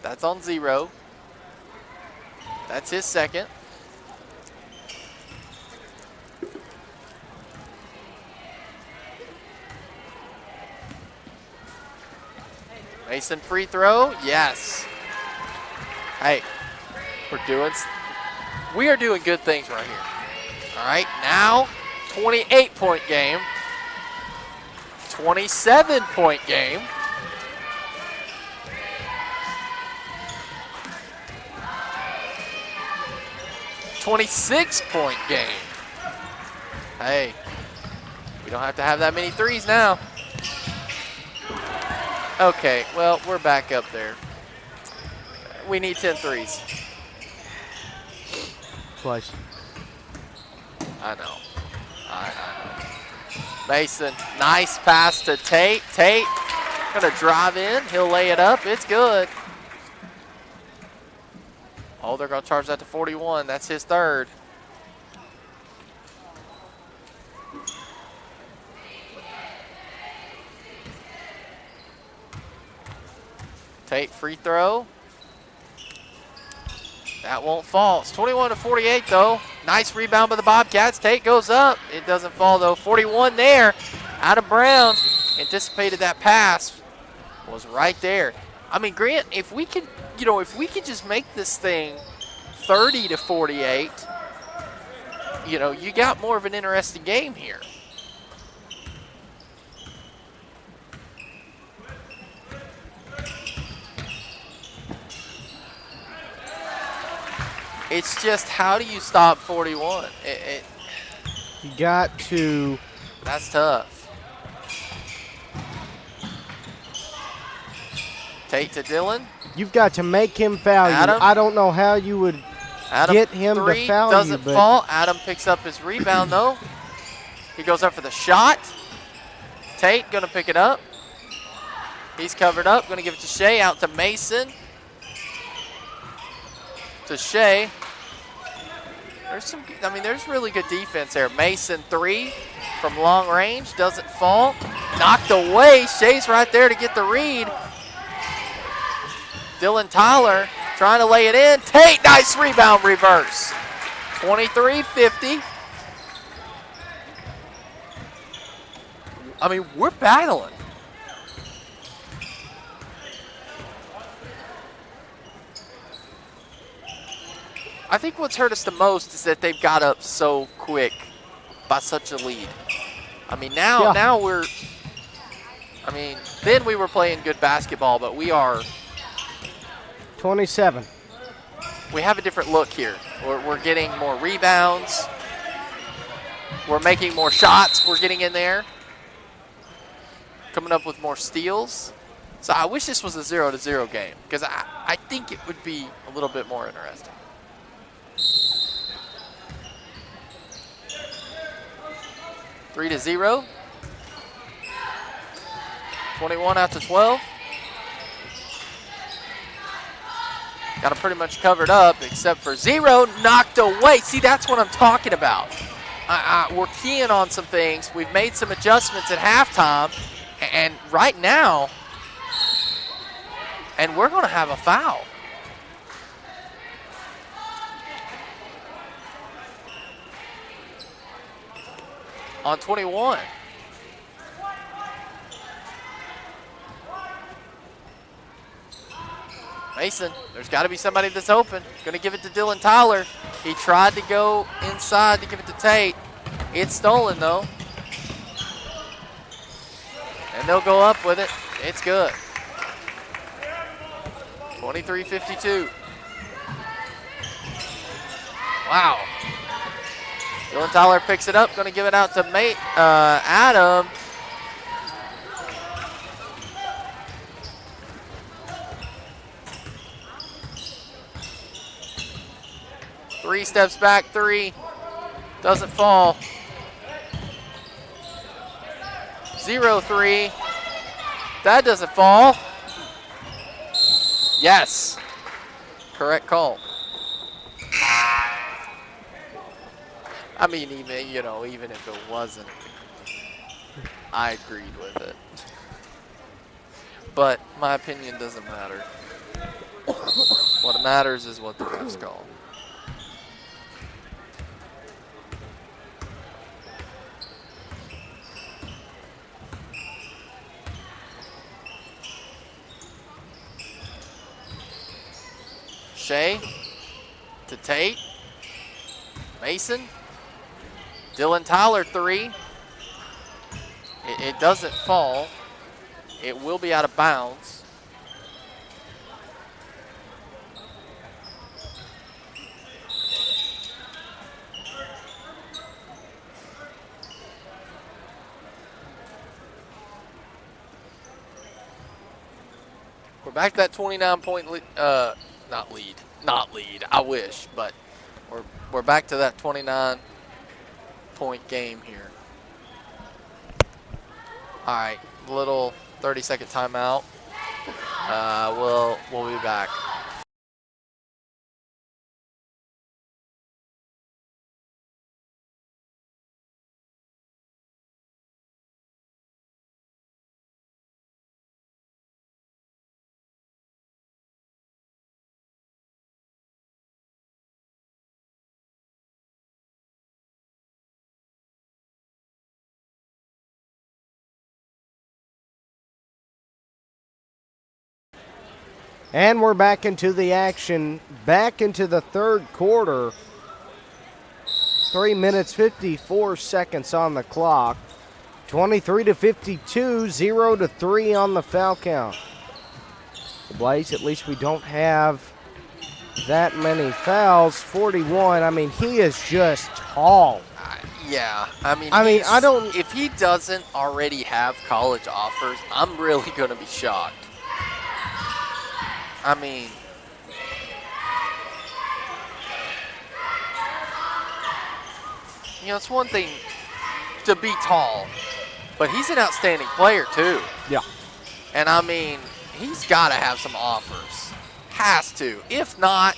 That's on 0. That's his second. Mason free throw. Yes. Hey, we are doing good things right here. All right, now 28-point game. 27-point game. $26-point game. Hey, we don't have to have that many threes now. Okay, well, we're back up there. We need 10 threes. Twice. I know. I know. Mason, nice pass to Tate. Tate gonna drive in. He'll lay it up. It's good. Oh, they're gonna charge that to 41. That's his third. Tate free throw. That won't fall. It's 21-48 though. Nice rebound by the Bobcats. Tate goes up. It doesn't fall though. 41 there. Adam Brown anticipated that pass. Was right there. I mean, Grant, if we could just make this thing 30-48, you got more of an interesting game here. It's just, how do you stop 41? You got to. That's tough. Tate to Dylan. You've got to make him foul you. Adam. I don't know how you would get him to foul you. Doesn't fall. Adam picks up his rebound though. He goes up for the shot. Tate gonna pick it up. He's covered up. Gonna give it to Shea. Out to Mason. To Shea. There's really good defense there. Mason 3 from long range, doesn't fall. Knocked away. Shea's right there to get the read. Dylan Tyler trying to lay it in. Tate, nice rebound, reverse. 23-50. I mean, we're battling. I think what's hurt us the most is that they've got up so quick by such a lead. I mean, now we're, then we were playing good basketball, but we are 27. We have a different look here. We're getting more rebounds. We're making more shots. We're getting in there. Coming up with more steals. So I wish this was a 0-0 game because I think it would be a little bit more interesting. Three to 0. 21 out to 12. Got them pretty much covered up except for 0 knocked away. See, that's what I'm talking about. We're keying on some things. We've made some adjustments at halftime. And right now, and we're going to have a foul. On 21. Mason, there's got to be somebody that's open. Going to give it to Dylan Tyler. He tried to go inside to give it to Tate. It's stolen, though. And they'll go up with it. It's good. 23-52. Wow. Dylan Tyler picks it up. Going to give it out to Adam. Three steps back, three. Doesn't fall. 0-3. That doesn't fall. Yes. Correct call. I mean, even if it wasn't, I agreed with it. But my opinion doesn't matter. What matters is what the refs call. Shea to Tate. Mason. Dylan Tyler, three. It doesn't fall. It will be out of bounds. We're back to that 29-point lead. Not lead. I wish, but we're back to that 29-point game here. All right, little 30-second timeout. We'll be back. And we're back into the action, back into the third quarter. 3 minutes, 54 seconds on the clock. 23-52, 0-3 on the foul count. The Blaze, at least we don't have that many fouls. 41, I mean, he is just tall. Yeah, I mean, I don't. If he doesn't already have college offers, I'm really going to be shocked. I mean, it's one thing to be tall, but he's an outstanding player too. Yeah. And I mean, he's got to have some offers. Has to. If not,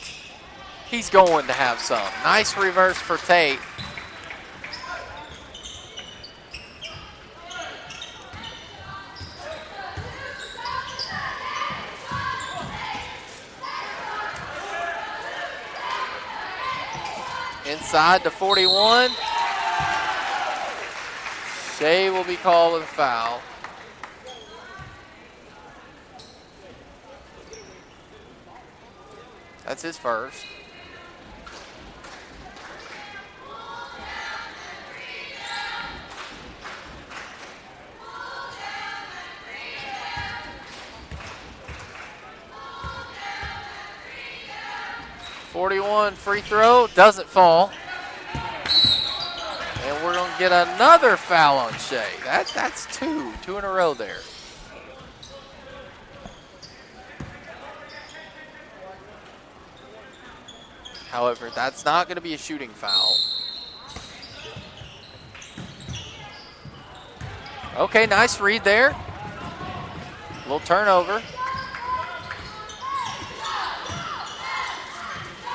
he's going to have some. Nice reverse for Tate. Inside to 41. Shea will be called with a foul. That's his first. .41 free throw, doesn't fall. And we're going to get another foul on Shea. That's two in a row there. However, that's not going to be a shooting foul. Okay, nice read there. Little turnover.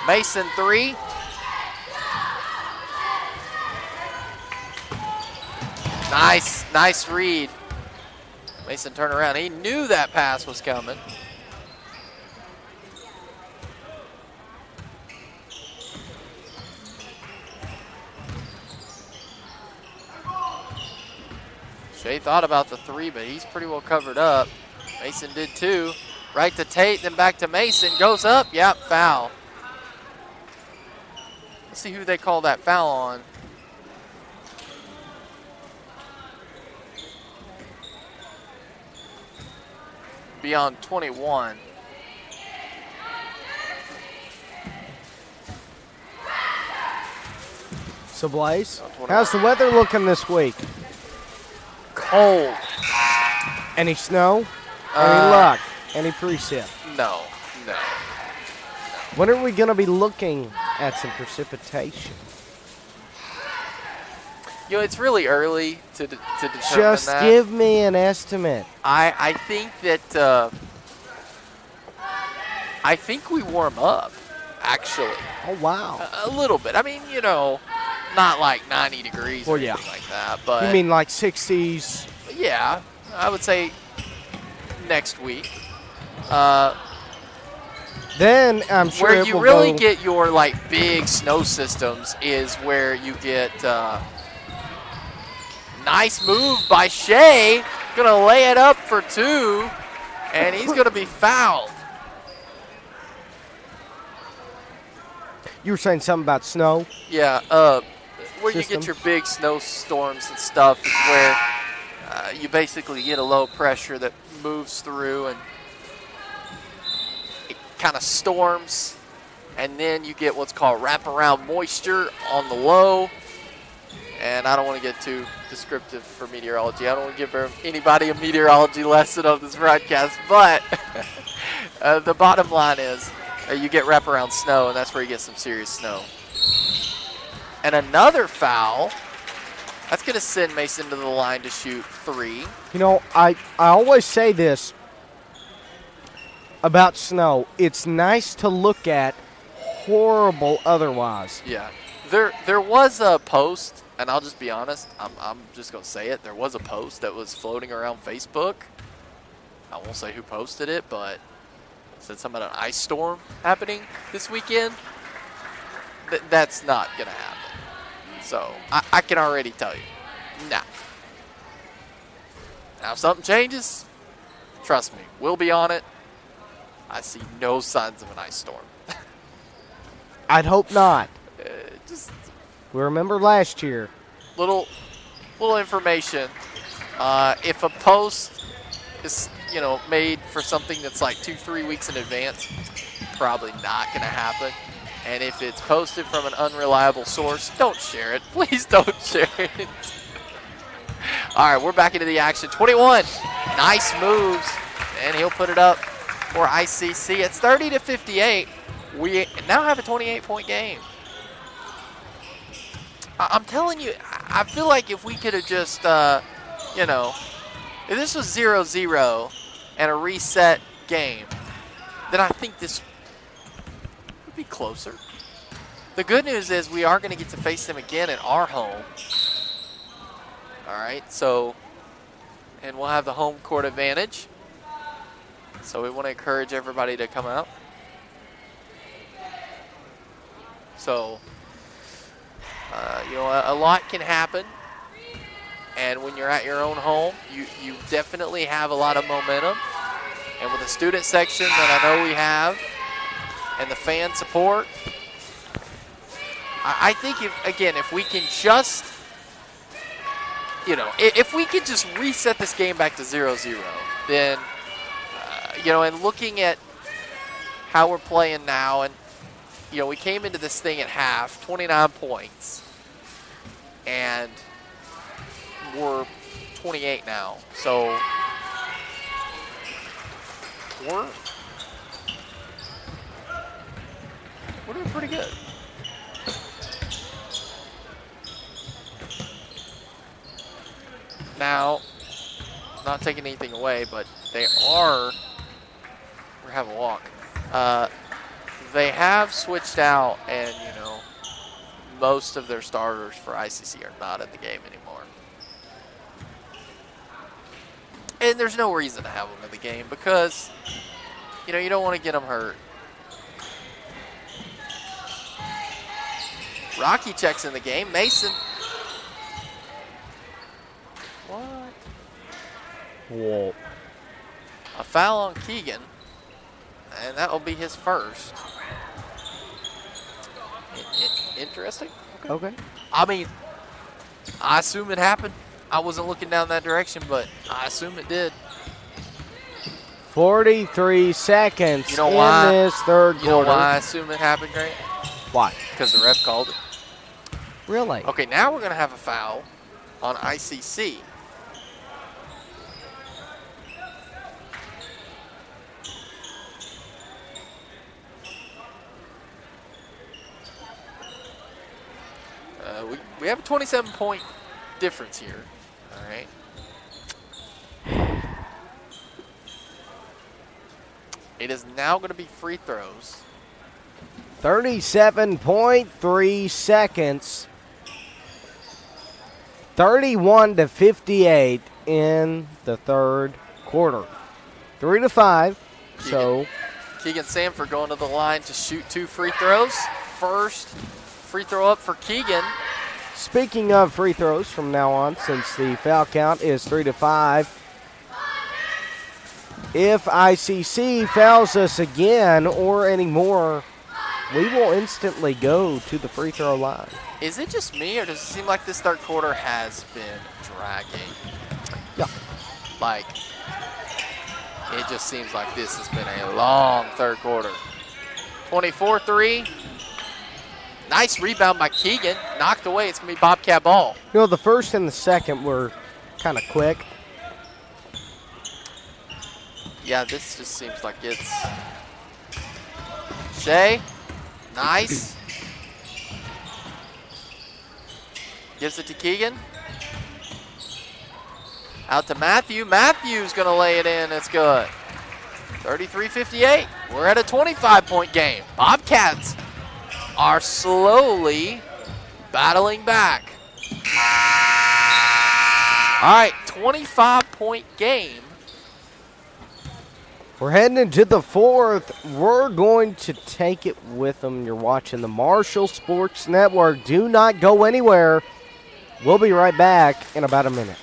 Mason, three. Nice read. Mason turned around. He knew that pass was coming. Shea thought about the three, but he's pretty well covered up. Mason did too. Right to Tate, then back to Mason. Goes up. Yep, foul. Let's see who they call that foul on. Beyond 21. So, Blaze, how's the weather looking this week? Cold. Any snow? Any luck? Any precip? No. When are we going to be looking at some precipitation? You know, it's really early to determine Just that. give me an estimate. I think that I think we warm up, actually. Oh, wow. A little bit. I mean, you know, not like 90 degrees or anything like that. But you mean like 60s? Yeah, I would say next week. Then I'm sure where it you will really go. get your like big snow systems is where you get nice move by Shea. Gonna lay it up for two, and he's gonna be fouled. You were saying something about snow? Yeah, where you get your big snowstorms and stuff is where you basically get a low pressure that moves through and it kind of storms, and then you get what's called wraparound moisture on the low. And I don't want to get too descriptive for meteorology. I don't want to give anybody a meteorology lesson of this broadcast, but the bottom line is you get wraparound snow, and that's where you get some serious snow. And another foul. That's going to send Mason to the line to shoot three. You know, I always say this about snow. It's nice to look at, horrible otherwise. Yeah. There was a post, and I'll just be honest. I'm just going to say it. There was a post that was floating around Facebook. I won't say who posted it, but it said something about an ice storm happening this weekend. That's not going to happen. So I can already tell you, nah. Now if something changes, trust me, we'll be on it. I see no signs of an ice storm. I'd hope not. Just We remember last year. little information. If a post is made for something that's like 2-3 weeks in advance, probably not going to happen. And if it's posted from an unreliable source, don't share it. Please don't share it. All right, we're back into the action. 21, nice moves, and he'll put it up for ICC. It's 30-58. We now have a 28-point game. I'm telling you, I feel like if we could have just, if this was 0-0 and a reset game, then I think this would be closer. The good news is we are going to get to face them again at our home. All right, and we'll have the home court advantage. So we want to encourage everybody to come out. So, a lot can happen. And when you're at your own home, you definitely have a lot of momentum. And with the student section that I know we have and the fan support, I think if we can just, if we could just reset this game back to 0-0, then, and looking at how we're playing now, and, we came into this thing at half, 29 points, and we're 28 now. So we're doing pretty good. Now, not taking anything away, but we're having a walk. They have switched out, and, most of their starters for ICC are not in the game anymore. And there's no reason to have them in the game because, you don't want to get them hurt. Rocky checks in the game. Mason. What? Whoa. A foul on Keegan. and that will be his first. Interesting. Okay. I mean, I assume it happened. I wasn't looking down that direction, but I assume it did. 43 seconds You know why? in this third quarter. You know why I assume it happened, Grant? Why? Because the ref called it. Really? Okay, now we're going to have a foul on ICC. We have a 27-point difference here. All right. It is now going to be free throws. 37.3 seconds. 31-58 in the third quarter. 3-5. So Keegan Sanford going to the line to shoot 2 free throws. First free throw up for Keegan. speaking of free throws from now on, since the foul count is 3-5, if ICC fouls us again or any more, we will instantly go to the free throw line. Is it just me, or does it seem like this third quarter has been dragging? Yeah. Like, it just seems like this has been a long third quarter. 24-3. Nice rebound by Keegan. Knocked away. It's going to be Bobcat ball. You know, the first and the second were kind of quick. Yeah, this just seems like it's Shea. Nice. Gives it to Keegan. Out to Matthew. Matthew's going to lay it in. It's good. 33-58. We're at a 25-point game. Bobcats are slowly battling back. All right, 25-point game. We're heading into the fourth. We're going to take it with them. You're watching the Marshall Sports Network. Do not go anywhere. We'll be right back in about a minute.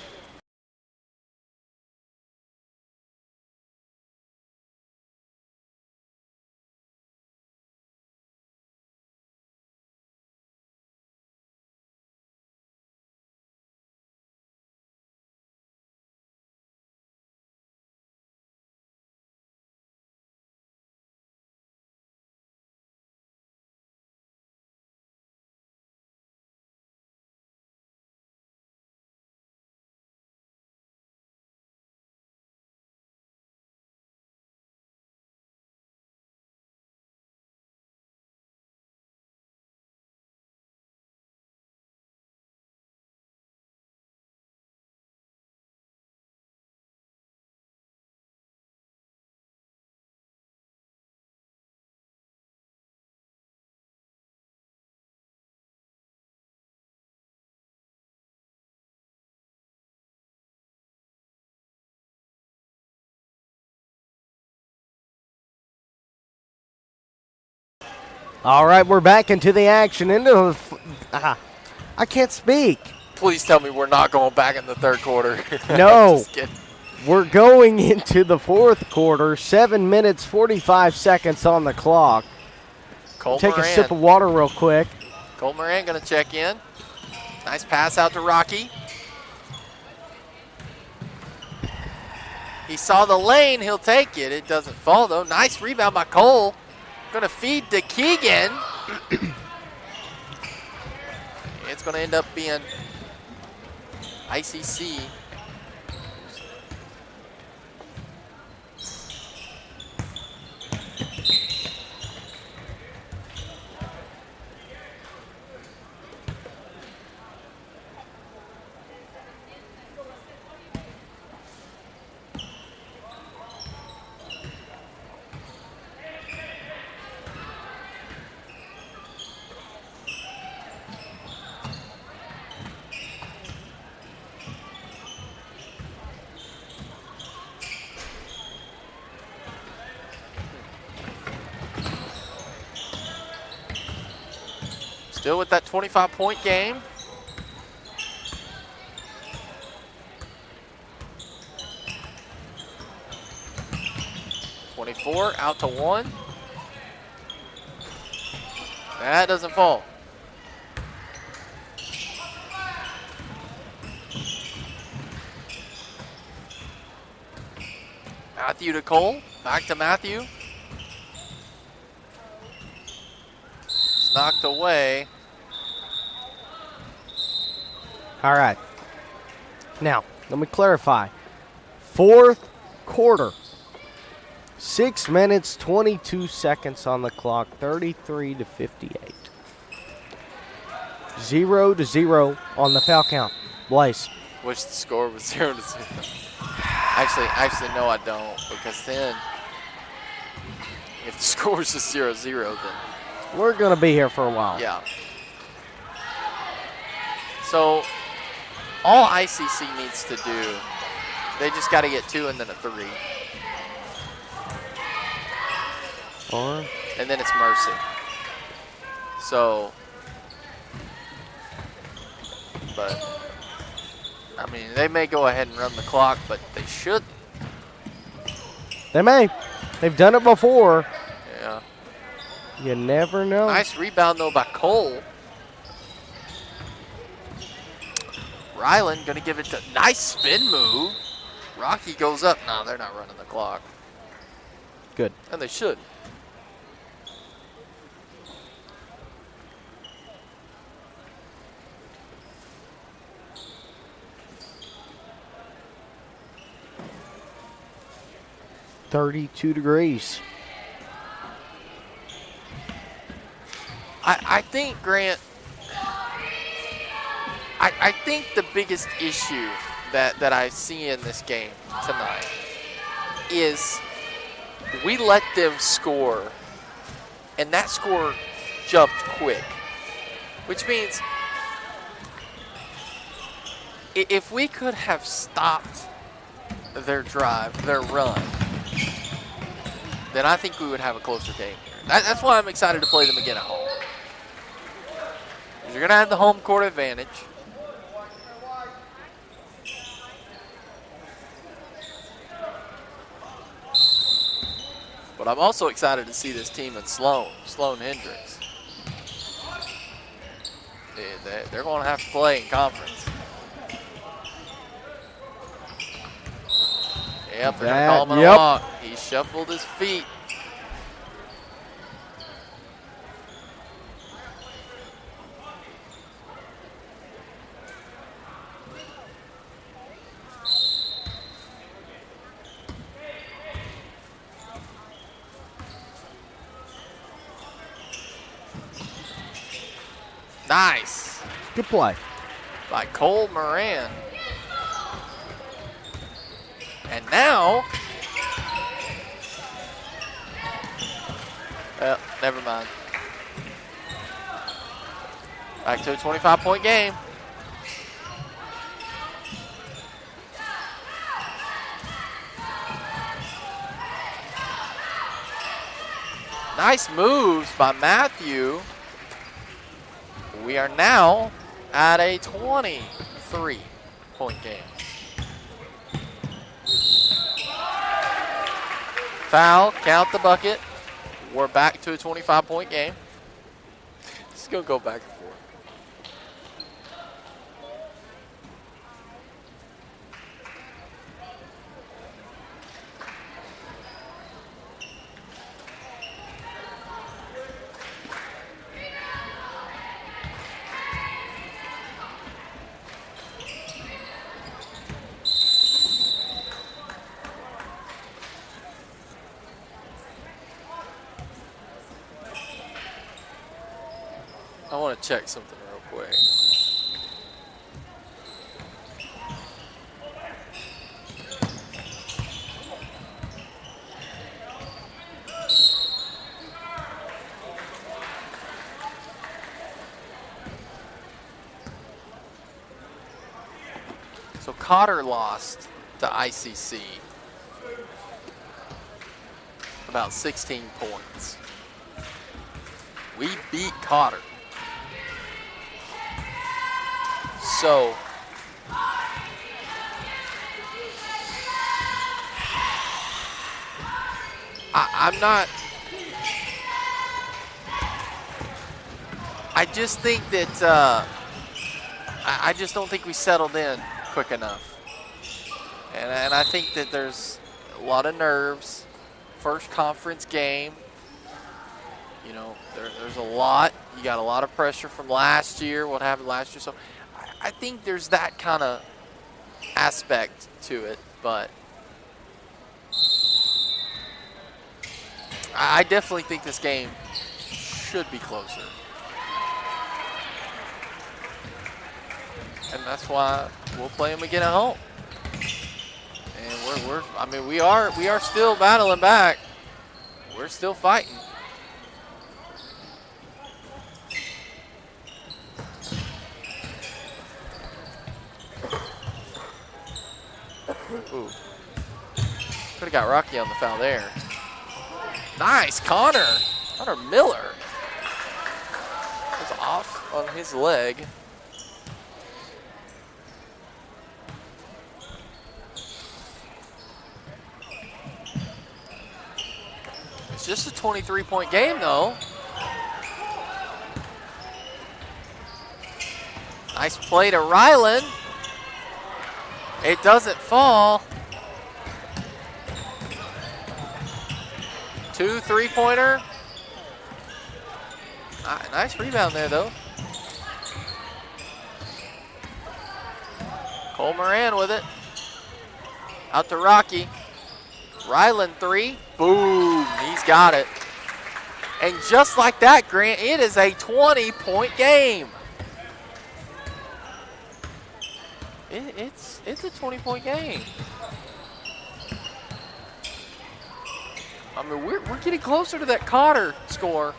All right, we're back into the action. I can't speak. Please tell me we're not going back in the third quarter. No. Just kidding. We're going into the fourth quarter. 7 minutes, 45 seconds on the clock. Cole Take Moran. a sip of water real quick. Cole Moran going to check in. Nice pass out to Rocky. He saw the lane. He'll take it. It doesn't fall, though. Nice rebound by Cole. Going to feed to Keegan. It's going to end up being ICC. Still with that 25-point game. 24 out to 1. That doesn't fall. Matthew to Cole. Back to Matthew. It's knocked away. All right. Now, let me clarify. Fourth quarter. 6 minutes, 22 seconds on the clock, 33-58. 0-0 on the foul count. Blaze. Wish the score was 0-0. Actually, no, I don't, because then if the score is just 0-0, then we're going to be here for a while. Yeah. So all ICC needs to do, they just got to get 2 and then a 3. And then it's mercy. So, but, I mean, they may go ahead and run the clock, but they shouldn't. They may. They've done it before. Yeah. You never know. Nice rebound, though, by Cole. Ryland going to give it to, nice spin move. Rocky goes up. No, they're not running the clock. Good. And they should. .32 degrees. I think, Grant, I think the biggest issue that I see in this game tonight is we let them score, and that score jumped quick, which means if we could have stopped their drive, their run, then I think we would have a closer game here. That's why I'm excited to play them again at home. You're going to have the home court advantage. But I'm also excited to see this team at Sloan Hendricks. They're going to have to play in conference. Yep, they're going to call him a walk. He shuffled his feet. Nice. Good play. By Cole Moran. And now, well, never mind. Back to a 25-point game. Nice moves by Matthew. We are now at a 23-point game. Foul, count the bucket. We're back to a 25-point game. It's going to go back and forth. I want to check something real quick. So Cotter lost to ICC about 16 points. We beat Cotter. So I'm not. I just think that I just don't think we settled in quick enough. And I think that there's a lot of nerves. First conference game. You know, there's a lot. You got a lot of pressure from last year, what happened last year. So I think there's that kind of aspect to it. But I definitely think this game should be closer. And that's why we'll play them again at home. And we are still battling back. We're still fighting. Ooh. Could have got Rocky on the foul there. Nice, Connor Miller. Was off on his leg. It's just a 23-point game, though. Nice play to Ryland. It doesn't fall. 2 3-pointer. Nice rebound there, though. Cole Moran with it. Out to Rocky. Ryland 3. Boom. He's got it. And just like that, Grant, it is a 20-point game. It's a 20-point game. I mean, we're getting closer to that Cotter score.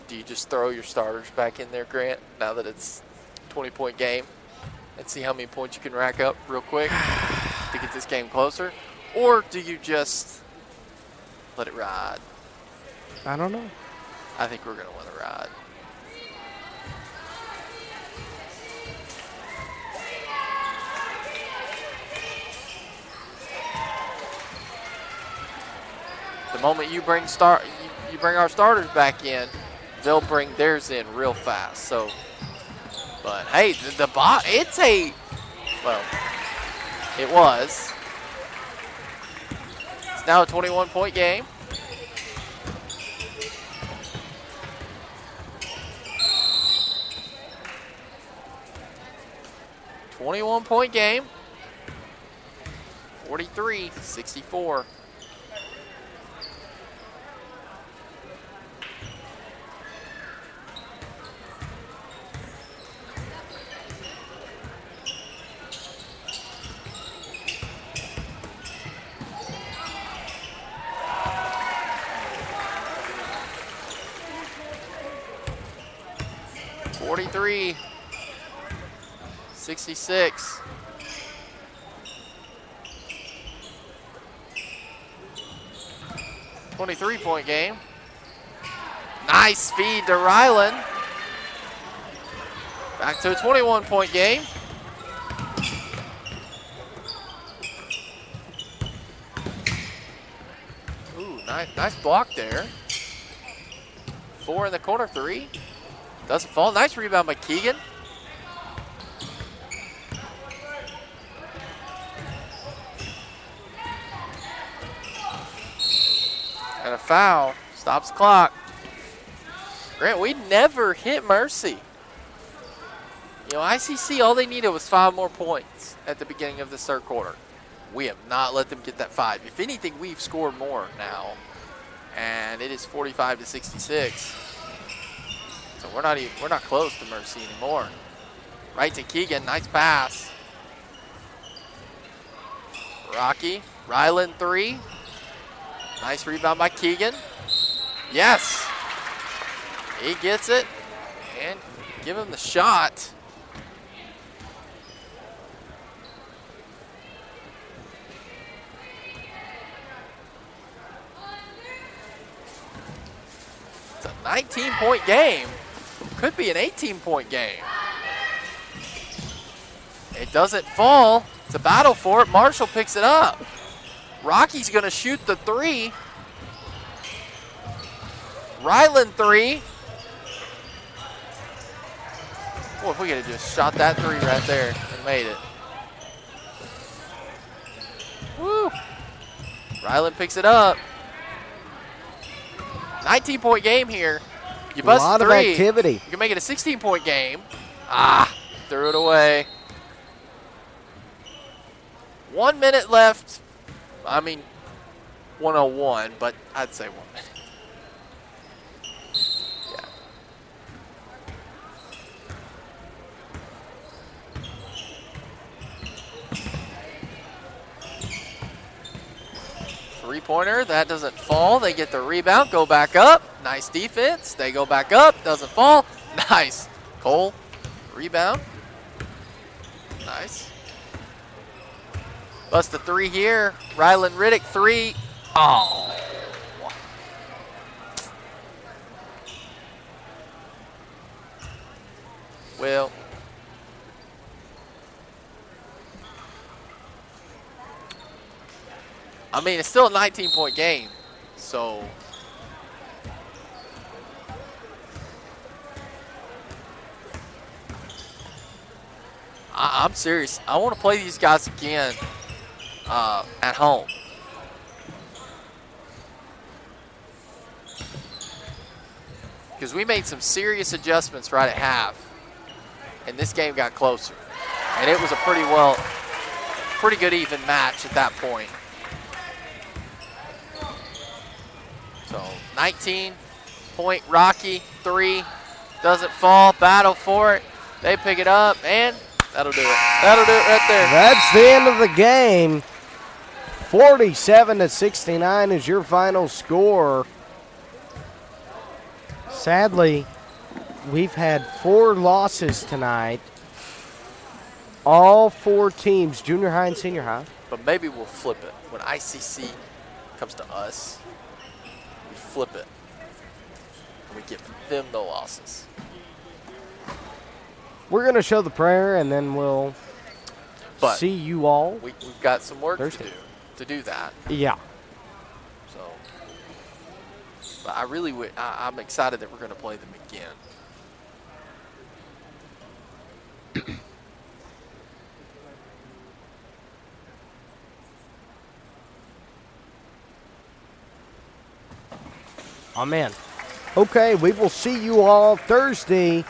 Do you just throw your starters back in there, Grant, now that it's a 20-point game, and see how many points you can rack up real quick to get this game closer? Or do you just let it ride? I don't know. I think we're going to let it ride. The moment you bring our starters back in, they'll bring theirs in real fast. So, but hey, it was. It's now a 21-point game. .point game. 43-64. .66. 23-point game. Nice feed to Ryland. Back to a 21-point game. Ooh, nice block there. 4 in the corner, 3. Doesn't fall. Nice rebound by Keegan. And a foul. Stops the clock. Grant, we never hit Mercy. You know, ICC, all they needed was 5 more points at the beginning of the third quarter. We have not let them get that 5. If anything, we've scored more now. And it is 45-66. So we're not close to Mercy anymore. Right to Keegan, nice pass. Rocky, Ryland 3. Nice rebound by Keegan. Yes. He gets it. And give him the shot. 19-point game. Could be an 18-point game. It doesn't fall. It's a battle for it. Marshall picks it up. Rocky's going to shoot the three. Ryland three. Boy, if we could have just shot that three right there and made it. Woo. Ryland picks it up. 19-point game here. You bust a lot three. of activity. You can make it a 16-point game. Threw it away. 1 minute left. I mean, 101, but I'd say 1 minute. Three-pointer, that doesn't fall. They get the rebound, go back up. Nice defense. They go back up, doesn't fall. Nice. Cole, rebound. Nice. Bust a three here. Ryland Riddick, three. Oh. Well. I mean, it's still a 19-point game, so. I'm serious. I want to play these guys again at home. Because we made some serious adjustments right at half, and this game got closer. And it was a pretty good even match at that point. So 19-point Rocky, three, doesn't fall, battle for it. They pick it up, and that'll do it. That'll do it right there. That's the end of the game. 47-69 is your final score. Sadly, we've had 4 losses tonight. All 4 teams, junior high and senior high. But maybe we'll flip it. When ICC comes to us, we flip it. And we give them the losses. We're going to show the prayer, and then we'll see you all. We've got some work Thursday to do that. Yeah. So, but I'm excited that we're going to play them again. Amen. Okay, we will see you all Thursday,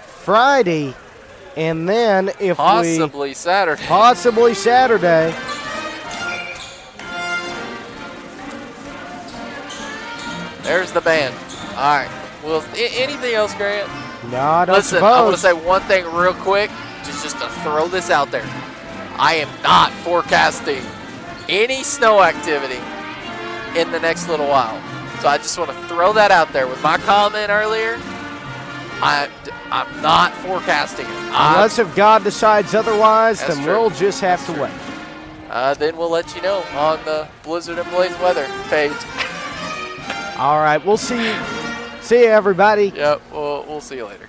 Friday, and then possibly Saturday. Possibly Saturday. There's the band. All right. Well, anything else, Grant? No, I don't Listen, I want to say one thing real quick, just to throw this out there. I am not forecasting any snow activity in the next little while. So I just want to throw that out there. With my comment earlier, I'm not forecasting it. Unless if God decides otherwise, then we'll just have to wait. Then we'll let you know on the Blizzard and Blaze weather page. All right, we'll see you. See you, everybody. Yep, we'll see you later.